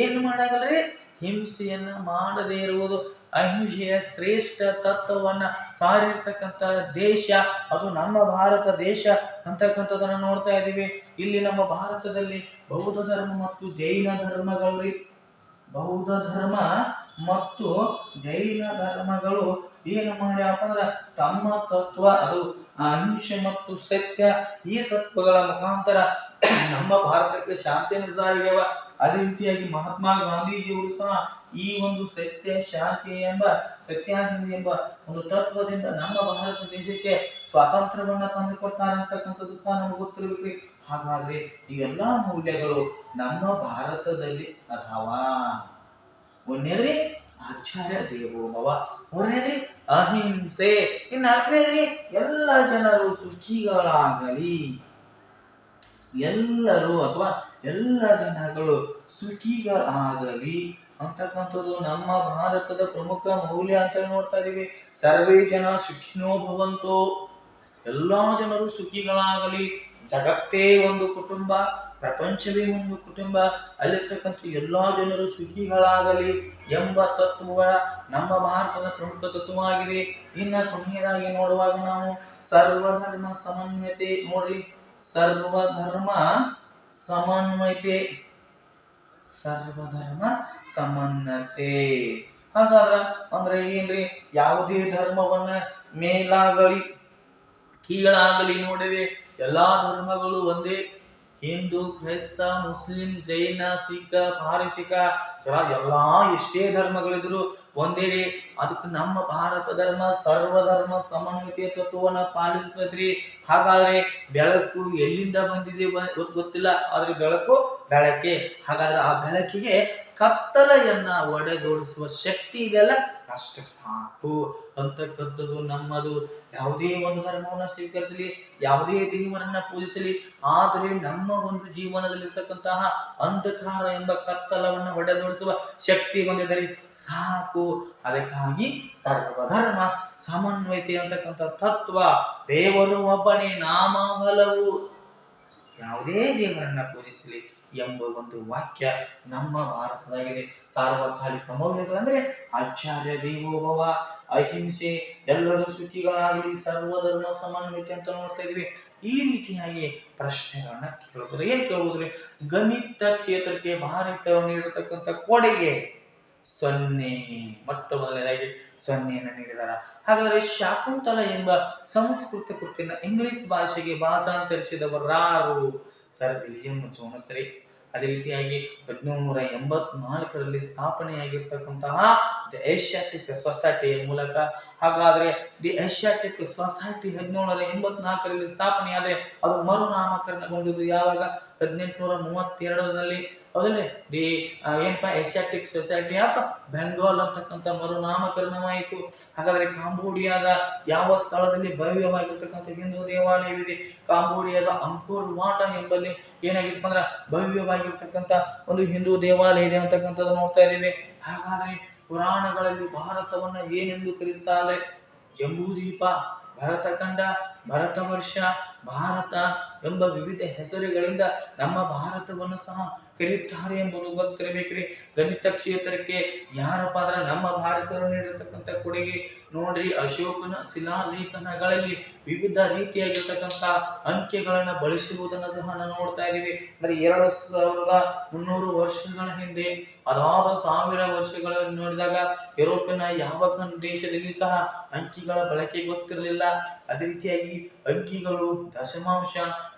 ಏನು ಮಾಡಾಗಲ್ರಿ, ಹಿಂಸೆಯನ್ನ ಮಾಡದೇ ಇರುವುದು. ಅಹಿಂಸೆಯ ಶ್ರೇಷ್ಠ ತತ್ವವನ್ನ ಸಾರಿರ್ತಕ್ಕಂಥ ದೇಶ ಅದು ನಮ್ಮ ಭಾರತ ದೇಶ ಅಂತಕ್ಕಂಥದನ್ನ ನೋಡ್ತಾ ಇದ್ದೀವಿ. ಇಲ್ಲಿ ನಮ್ಮ ಭಾರತದಲ್ಲಿ ಬೌದ್ಧ ಧರ್ಮ ಮತ್ತು ಜೈನ ಧರ್ಮಗಳು ಬೌದ್ಧ ಧರ್ಮ ಮತ್ತು ಜೈನ ಧರ್ಮಗಳು ಏನು ಮಾಡ್ಯಾಪ ಅಂದ್ರ ತಮ್ಮ ತತ್ವ ಅದು ಅಹಿಂಸೆ ಮತ್ತು ಸತ್ಯ, ಈ ತತ್ವಗಳ ಮುಖಾಂತರ ನಮ್ಮ ಭಾರತಕ್ಕೆ ಶಾಂತಿಯನ್ನು ಸಾರಿದೆವ. ಅದೇ ರೀತಿಯಾಗಿ ಮಹಾತ್ಮ ಗಾಂಧೀಜಿಯವರು ಸಹ ಈ ಒಂದು ಸತ್ಯಾಗ್ರಹ ಎಂಬ ಒಂದು ತತ್ವದಿಂದ ನಮ್ಮ ಭಾರತ ದೇಶಕ್ಕೆ ಸ್ವಾತಂತ್ರ್ಯವನ್ನ ತಂದುಕೊಟ್ಟಾರೆ ಅಂತಕ್ಕಂಥದ್ದು ಸಹ ನಮ್ಗೆ ಗೊತ್ತಿರಬೇಕ್ರಿ. ಹಾಗಾದ್ರೆ ಈ ಎಲ್ಲಾ ಮೌಲ್ಯಗಳು ನಮ್ಮ ಭಾರತದಲ್ಲಿ ಅದಾವ. ಒಂದನೇದ್ರಿ ಆಚಾರ್ಯ ದೇವೋಭವ, ಮೂರನೇದ್ರಿ ಅಹಿಂಸೆ, ಇನ್ನು ನಾಲ್ಕನೇದ್ರಿ ಎಲ್ಲ ಜನರು ಸುಖಿಗಳಾಗಲಿ. ಎಲ್ಲ ಜನಗಳು ಸುಖಿಗಳಾಗಲಿ ಅಂತಕ್ಕಂಥದ್ದು ನಮ್ಮ ಭಾರತದ ಪ್ರಮುಖ ಮೌಲ್ಯ ಅಂತ ನೋಡ್ತಾ ಇದೀವಿ. ಸರ್ವೇ ಜನ ಸುಖಿನೋ ಭವಂತು, ಎಲ್ಲಾ ಜನರು ಸುಖಿಗಳಾಗಲಿ. ಜಗತ್ತೇ ಒಂದು ಕುಟುಂಬ, ಪ್ರಪಂಚವೇ ಒಂದು ಕುಟುಂಬ, ಅಲ್ಲಿರ್ತಕ್ಕಂಥ ಎಲ್ಲಾ ಜನರು ಸುಖಿಗಳಾಗಲಿ ಎಂಬ ತತ್ವಗಳ ನಮ್ಮ ಭಾರತದ ಪ್ರಮುಖ ತತ್ವವಾಗಿದೆ. ಇನ್ನ ಕೊನೆಯದಾಗಿ ನೋಡುವಾಗ ನಾವು ಸರ್ವಧರ್ಮ ಸಮನ್ವಯತೆ ನೋಡ್ರಿ, ಸರ್ವಧರ್ಮ ಸಮನ್ವಯತೆ. ಹಾಗಾದ್ರ ಅಂದ್ರೆ ಏನ್ರಿ, ಯಾವುದೇ ಧರ್ಮವನ್ನ ಮೇಲಾಗಲಿ ಕೀಳಾಗಲಿ ನೋಡಿದೆ, ಎಲ್ಲಾ ಧರ್ಮಗಳು ಒಂದೇ. ಹಿಂದೂ, ಕ್ರೈಸ್ತ, ಮುಸ್ಲಿಂ, ಜೈನ, ಸಿಖ್, ಪಾರಸಿಕ, ಎಲ್ಲಾ ಎಷ್ಟೇ ಧರ್ಮಗಳಿದ್ರು ಒಂದೇ. ಅದಕ್ಕೆ ನಮ್ಮ ಭಾರತ ಧರ್ಮ ಸರ್ವಧರ್ಮ ಸಮನ್ವಯತೆ ತತ್ವವನ್ನ ಪಾಲಿಸ್ತೈತ್ರಿ. ಹಾಗಾದ್ರೆ ಬೆಳಕು ಎಲ್ಲಿಂದ ಬಂದಿದೆ ಗೊತ್ತಿಲ್ಲ, ಆದ್ರೆ ಬೆಳಕು ಬೆಳಕೆ. ಹಾಗಾದ್ರೆ ಆ ಬೆಳಕಿಗೆ ಕತ್ತಲೆಯನ್ನ ಒಡೆದೋಡಿಸುವ ಶಕ್ತಿ ಇದೆಯಲ್ಲ ಅಷ್ಟು ಸಾಕು ಅಂತಕ್ಕಂಥದ್ದು ನಮ್ಮದು. ಯಾವುದೇ ಒಂದು ಧರ್ಮವನ್ನ ಸ್ವೀಕರಿಸಲಿ, ಯಾವುದೇ ದೇವರನ್ನ ಪೂಜಿಸಲಿ, ಆದರೆ ನಮ್ಮ ಒಂದು ಜೀವನದಲ್ಲಿರ್ತಕ್ಕಂತಹ ಅಂಧಕಾರ ಎಂಬ ಕತ್ತಲವನ್ನು ಒಡೆದೋಡಿಸುವ ಶಕ್ತಿ ಹೊಂದಿದರೆ ಸಾಕು. ಅದಕ್ಕಾಗಿ ಸರ್ವಧರ್ಮ ಸಮನ್ವಯತೆ ಅಂತಕ್ಕಂಥ ತತ್ವ, ದೇವರು ಒಬ್ಬನೇ ನಾಮ ಹಲವು, ಯಾವುದೇ ದೇವರನ್ನ ಪೂಜಿಸಲಿ ಎಂಬ ಒಂದು ವಾಕ್ಯ ನಮ್ಮ ಭಾರತದಾಗಿದೆ. ಸಾರ್ವಕಾಲಿಕ ಮೌಲ್ಯಗಳಂದ್ರೆ ಆಚಾರ್ಯ ದೇವೋಭವ, ಅಹಿಂಸೆ, ಎಲ್ಲರೂ ಸುಖಿಗಳಾಗಲಿ, ಸರ್ವಧರ್ಮ ಸಮನ್ವಯತೆ ಅಂತ ನೋಡ್ತಾ ಇದೀವಿ. ಈ ರೀತಿಯಾಗಿ ಪ್ರಶ್ನೆಗಳನ್ನ ಕೇಳಬಹುದು. ಏನ್ ಕೇಳಬಹುದ್ರಿ? ಗಣಿತ ಕ್ಷೇತ್ರಕ್ಕೆ ಭಾರತ ನೀಡಿರತಕ್ಕಂಥ ಕೊಡುಗೆ 0, ಮೊಟ್ಟ ಮೊದಲನೇದಾಗಿ 0 ನೀಡಿದಾರ. ಹಾಗಾದ್ರೆ ಶಾಕುಂತಲ ಎಂಬ ಸಂಸ್ಕೃತ ಕೃತಿಯನ್ನ ಇಂಗ್ಲಿಷ್ ಭಾಷೆಗೆ ಭಾಷಾಂತರಿಸಿದವರಾರು? ಸರ್ ವಿಲಿಯಂ ಜೋನ್ಸ್ ರೇ. ಅದೇ ರೀತಿಯಾಗಿ 1784ರಲ್ಲಿ ಸ್ಥಾಪನೆಯಾಗಿರ್ತಕ್ಕಂತಹ ದಿ ಏಷ್ಯಾಟಿಕ್ ಸೊಸೈಟಿಯ ಮೂಲಕ. ಹಾಗಾದ್ರೆ ದಿ ಏಷ್ಯಾಟಿಕ್ ಸೊಸೈಟಿ 1784ರಲ್ಲಿ ಸ್ಥಾಪನೆಯಾದರೆ ಅದು ಮರುನಾಮಕರಣಗೊಂಡಿದ್ದು ಯಾವಾಗ? 1832ರಲ್ಲಿ. ಹೌದಲ್ಲೇ ದಿ ಏನಪ್ಪಾ ಏಷ್ಯಾಟಿಕ್ ಸೊಸೈಟಿ ಆಫ್ ಬೆಂಗಾಲ್ ಅಂತಕ್ಕಂಥ ಮರುನಾಮಕರಣವಾಯಿತು. ಹಾಗಾದ್ರೆ ಕಾಂಬೋಡಿಯಾದ ಯಾವ ಸ್ಥಳದಲ್ಲಿ ಭವ್ಯವಾಗಿರ್ತಕ್ಕಂಥ ಹಿಂದೂ ದೇವಾಲಯವಿದೆ? ಕಾಂಬೋಡಿಯಾದ ಅಂಕೋರ್ ವಾಟ ಎಂಬಲ್ಲಿ ಏನಾಗಿತ್ತು ಅಂದ್ರೆ ಭವ್ಯವಾಗಿರ್ತಕ್ಕಂಥ ಒಂದು ಹಿಂದೂ ದೇವಾಲಯ ಇದೆ ಅಂತಕ್ಕಂಥದ್ದು ನೋಡ್ತಾ ಇದ್ದೀವಿ. ಹಾಗಾದ್ರೆ ಪುರಾಣಗಳಲ್ಲಿ ಭಾರತವನ್ನ ಏನೆಂದು ಕರೆಯುತ್ತಾರೆ? ಜಂಬೂದ್ವೀಪ, ಭರತಖಂಡ, ಭರತವರ್ಷ, ಭಾರತ ಎಂಬ ವಿವಿಧ ಹೆಸರುಗಳಿಂದ ನಮ್ಮ ಭಾರತವನ್ನು ಸಹ ಕರೆಯುತ್ತಾರೆ ಎಂಬುದು ಗೊತ್ತಿರಬೇಕ್ರಿ. ಗಣಿತ ಕ್ಷೇತ್ರಕ್ಕೆ ಯಾರಪ್ಪ ಅಂದ್ರೆ ನಮ್ಮ ಭಾರತದಲ್ಲಿ ನೀಡಿರ್ತಕ್ಕಂಥ ಕೊಡುಗೆ ನೋಡ್ರಿ. ಅಶೋಕನ ಶಿಲಾಲೇಖನಗಳಲ್ಲಿ ವಿವಿಧ ರೀತಿಯಾಗಿರ್ತಕ್ಕಂಥ ಅಂಕೆಗಳನ್ನ ಬಳಸಿರುವುದನ್ನು ಸಹ ನಾವು ನೋಡ್ತಾ ಇದೀವಿ. ಅಂದ್ರೆ 2300 ವರ್ಷಗಳ ಹಿಂದೆ, ಅದಾದ 1000 ವರ್ಷಗಳನ್ನು ನೋಡಿದಾಗ ಯುರೋಪಿನ ಯಾವ ದೇಶದಲ್ಲಿ ಸಹ ಅಂಕಿಗಳ ಬಳಕೆ ಗೊತ್ತಿರಲಿಲ್ಲ. ಅದೇ ರೀತಿಯಾಗಿ ಅಂಕಿಗಳು, ದಶಮಾಂಶ,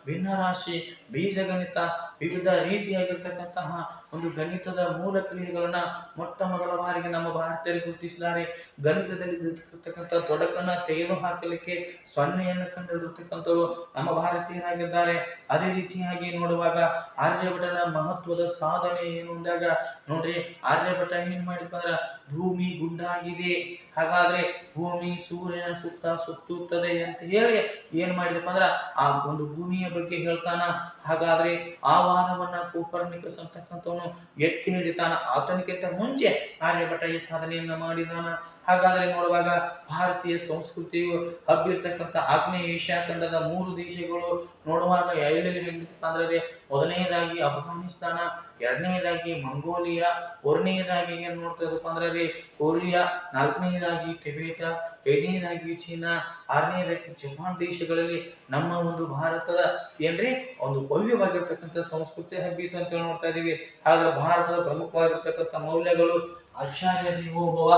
ಭಿನ್ನರಾಶಿ, ಬೀಜಗಣಿತ, ವಿವಿಧ ರೀತಿಯಾಗಿರ್ತಕ್ಕಂತಹ ಒಂದು ಗಣಿತದ ಮೂಲ ಕ್ರಿಯೆಗಳನ್ನ ಮೊಟ್ಟ ಮೊದಲ ಬಾರಿಗೆ ನಮ್ಮ ಭಾರತೀಯರು ಗುರುತಿಸಿದ್ದಾರೆ. ಗಣಿತದಲ್ಲಿ ಇರ್ತಕ್ಕಂಥ ತೊಡಕನ್ನ ತೆಗೆದು ಹಾಕಲಿಕ್ಕೆ 0ಯನ್ನು ಕಂಡಿರತಕ್ಕಂಥವರು ನಮ್ಮ ಭಾರತೀಯರಾಗಿದ್ದಾರೆ. ಅದೇ ರೀತಿಯಾಗಿ ನೋಡುವಾಗ ಆರ್ಯಭಟನ ಮಹತ್ವದ ಸಾಧನೆ ಏನು ಅಂದಾಗ ನೋಡ್ರಿ, ಆರ್ಯಭಟ ಏನ್ ಮಾಡಿದ್ಪ ಅಂದ್ರ ಭೂಮಿ ಗುಂಡಾಗಿದೆ, ಹಾಗಾದ್ರೆ ಭೂಮಿ ಸೂರ್ಯನ ಸುತ್ತ ಸುತ್ತುತ್ತದೆ ಅಂತ ಹೇಳಿ ಏನ್ ಮಾಡಿದಪ್ಪ ಅಂದ್ರ ಆ ಒಂದು ಭೂಮಿಯ ಬಗ್ಗೆ ಹೇಳ್ತಾನ. ಹಾಗಾದ್ರೆ ಆ ವಾದವನ್ನ ಕೋಪರ್ನಿಕಸ್ ಅಂತಕ್ಕಂಥವನು ಎತ್ತಿ ಹಿಡಿತಾನ. ಆತನಿಗಿಂತ ಮುಂಚೆ ಆರ್ಯಭಟ ಈ ಸಾಧನೆಯನ್ನ ಮಾಡಿದಾನ. ಹಾಗಾದ್ರೆ ನೋಡುವಾಗ ಭಾರತೀಯ ಸಂಸ್ಕೃತಿಯು ಹಬ್ಬಿರ್ತಕ್ಕಂಥ ಆಗ್ನೇಯ ಏಷ್ಯಾ ಖಂಡದ 3 ದೇಶಗಳು ನೋಡುವಾಗ ಎಲ್ಲೆಲ್ಲಿ ಹೇಳಿದಪ್ಪ ಅಂದ್ರೆ ಮೊದಲನೇದಾಗಿ ಅಫ್ಘಾನಿಸ್ತಾನ, ಎರಡನೇದಾಗಿ ಮಂಗೋಲಿಯಾ, ಮೂರನೇದಾಗಿ ಏನ್ ನೋಡ್ತಾ ಇದಪ್ಪ ಅಂದ್ರೆ ಕೊರಿಯಾ, ನಾಲ್ಕನೇದಾಗಿ ಟಿಬೆಟ್, ಐದನೇದಾಗಿ ಚೀನಾ, ಆರನೇದಾಗಿ ಜಪಾನ್ ದೇಶಗಳಲ್ಲಿ ನಮ್ಮ ಒಂದು ಭಾರತದ ಏನ್ರಿ ಒಂದು ಭವ್ಯವಾಗಿರ್ತಕ್ಕಂಥ ಸಂಸ್ಕೃತಿ ಹಬ್ಬಿತ್ತು ಅಂತ ನೋಡ್ತಾ ಇದೀವಿ. ಆದ್ರೆ ಭಾರತದ ಪ್ರಮುಖವಾಗಿರ್ತಕ್ಕಂಥ ಮೌಲ್ಯಗಳು ಆಚಾರ್ಯ ದೇವೋಭವ,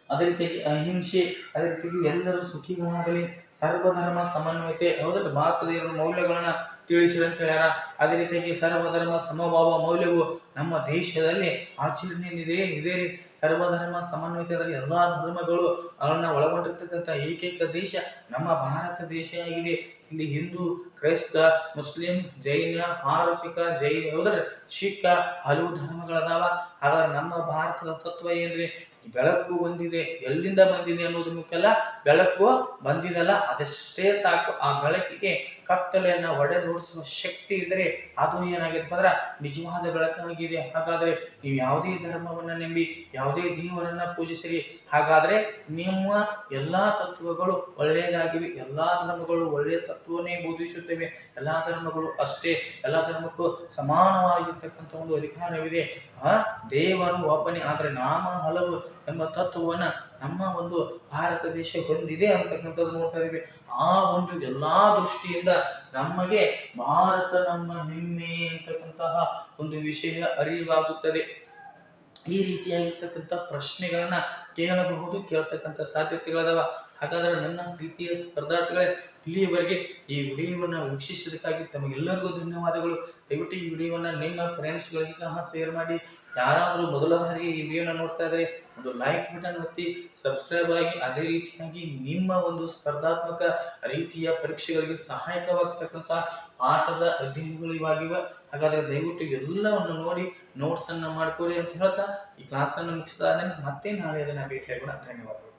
ಅದೇ ರೀತಿಯಾಗಿ ಅಹಿಂಸೆ, ಅದೇ ರೀತಿಯಾಗಿ ಎಲ್ಲರೂ ಸುಖಿಗಳಾಗಲಿ, ಸರ್ವಧರ್ಮ ಸಮನ್ವಯತೆ, ಹೌದಲ್ಲ ಭಾರತದ 2 ಮೌಲ್ಯಗಳನ್ನ ತಿಳಿಸಿರಿ ಅಂತ ಹೇಳ್ಯಾರ. ಅದೇ ರೀತಿಯಾಗಿ ಸರ್ವಧರ್ಮ ಸಮಭಾವ ಮೌಲ್ಯವು ನಮ್ಮ ದೇಶದಲ್ಲಿ ಆಚರಣೆಯಲ್ಲಿದೆ ಇದೆ. ಸರ್ವಧರ್ಮ ಸಮನ್ವಯತೆಯಲ್ಲಿ ಎಲ್ಲಾ ಧರ್ಮಗಳು ಅವನ್ನ ಒಳಗೊಂಡಿರ್ತಕ್ಕಂಥ ಏಕೈಕ ದೇಶ ನಮ್ಮ ಭಾರತ ದೇಶ ಆಗಿದೆ. ಇಲ್ಲಿ ಹಿಂದೂ, ಕ್ರೈಸ್ತ, ಮುಸ್ಲಿಂ, ಜೈನ, ಪಾರಸಿಕ, ಹೌದ್ರ ಶಿಖ ಹಲವು ಧರ್ಮಗಳದಾವ. ಹಾಗಾದ್ರೆ ನಮ್ಮ ಭಾರತದ ತತ್ವ ಏನ್ರಿ? ಬೆಳಕು ಬಂದಿದೆ, ಎಲ್ಲಿಂದ ಬಂದಿದೆ ಅನ್ನೋದು ಮುಖ್ಯಲ್ಲ, ಬೆಳಕು ಬಂದಿದಲ್ಲ ಅದಷ್ಟೇ ಸಾಕು. ಆ ಬೆಳಕಿಗೆ ಕತ್ತಲೆಯನ್ನ ಒಡೆದೋಡಿಸುವ ಶಕ್ತಿ ಇದ್ರೆ ಅದು ಏನಾಗಿದೆ ಅಂದ್ರ ನಿಜವಾದ ಬೆಳಕಾಗಿದೆ. ಹಾಗಾದ್ರೆ ನೀವು ಯಾವುದೇ ಧರ್ಮವನ್ನ ನಂಬಿ, ಯಾವುದೇ ದೇವರನ್ನ ಪೂಜಿಸಿರಿ, ಹಾಗಾದ್ರೆ ನಿಮ್ಮ ಎಲ್ಲಾ ತತ್ವಗಳು ಒಳ್ಳೆಯದಾಗಿವೆ. ಎಲ್ಲಾ ಧರ್ಮಗಳು ಒಳ್ಳೆಯ ತತ್ವವನ್ನೇ ಬೋಧಿಸುತ್ತವೆ. ಎಲ್ಲಾ ಧರ್ಮಗಳು ಅಷ್ಟೇ, ಎಲ್ಲಾ ಧರ್ಮಕ್ಕೂ ಸಮಾನವಾಗಿರ್ತಕ್ಕಂಥ ಒಂದು ಅಧಿಕಾರವಿದೆ. ದೇವರು ಒಬ್ಬನೇ, ಆದ್ರೆ ನಾಮ ಹಲವು ಎಂಬ ತತ್ವವನ್ನ ನಮ್ಮ ಒಂದು ಭಾರತ ದೇಶ ಹೊಂದಿದೆ ಅಂತಕ್ಕಂಥದ್ದು ನೋಡ್ತಾ ಇದೀವಿ. ಆ ಒಂದು ಎಲ್ಲಾ ದೃಷ್ಟಿಯಿಂದ ನಮಗೆ ಭಾರತ ನಮ್ಮ ಹೆಮ್ಮೆ ಅಂತಕ್ಕಂತಹ ಒಂದು ವಿಷಯ ಅರಿವಾಗುತ್ತದೆ. ಈ ರೀತಿಯಾಗಿರ್ತಕ್ಕಂಥ ಪ್ರಶ್ನೆಗಳನ್ನ ಕೇಳಬಹುದು, ಕೇಳ್ತಕ್ಕಂಥ ಸಾಧ್ಯತೆಗಳದಾವ. ಹಾಗಾದ್ರೆ ನನ್ನ ಪ್ರೀತಿಯ ಸ್ಪರ್ಧಾರ್ಥಿಗಳೇ, ಇಲ್ಲಿಯವರೆಗೆ ಈ ವಿಡಿಯೋವನ್ನ ವೀಕ್ಷಿಸೋದಕ್ಕಾಗಿ ತಮಗೆಲ್ಲರಿಗೂ ಧನ್ಯವಾದಗಳು. ದಯವಿಟ್ಟು ಈ ವಿಡಿಯೋವನ್ನ ನಿಮ್ಮ ಫ್ರೆಂಡ್ಸ್ಗಳಿಗೆ ಸಹ ಶೇರ್ ಮಾಡಿ. ಯಾರಾದರೂ ಮೊದಲ ಬಾರಿಗೆ ಈ ವಿಡಿಯೋನ ನೋಡ್ತಾ ಇದ್ರೆ ಒಂದು ಲೈಕ್ ಬಟನ್ ಒತ್ತಿ ಸಬ್ಸ್ಕ್ರೈಬ್ ಆಗಿ, ಅದೇ ರೀತಿಯಾಗಿ ನಿಮ್ಮ ಒಂದು ಸ್ಪರ್ಧಾತ್ಮಕ ರೀತಿಯ ಪರೀಕ್ಷೆಗಳಿಗೆ ಸಹಾಯಕವಾಗತಕ್ಕಂಥ ಆಟದ ಅಧ್ಯಯನಗಳು ಇವಾಗಿವೆ. ಹಾಗಾದ್ರೆ ದಯವಿಟ್ಟು ಎಲ್ಲವನ್ನು ನೋಡಿ ನೋಟ್ಸ್ ಅನ್ನ ಮಾಡ್ಕೊಳ್ಳಿ ಅಂತ ಹೇಳ್ತಾ ಈ ಕ್ಲಾಸ್ ಅನ್ನು ಮುಗಿಸ್ತಾ ಮತ್ತೆ ನಾಳೆ ಅದನ್ನ ಭೇಟಿಯಾಗೋಣ. ಧನ್ಯವಾದಗಳು.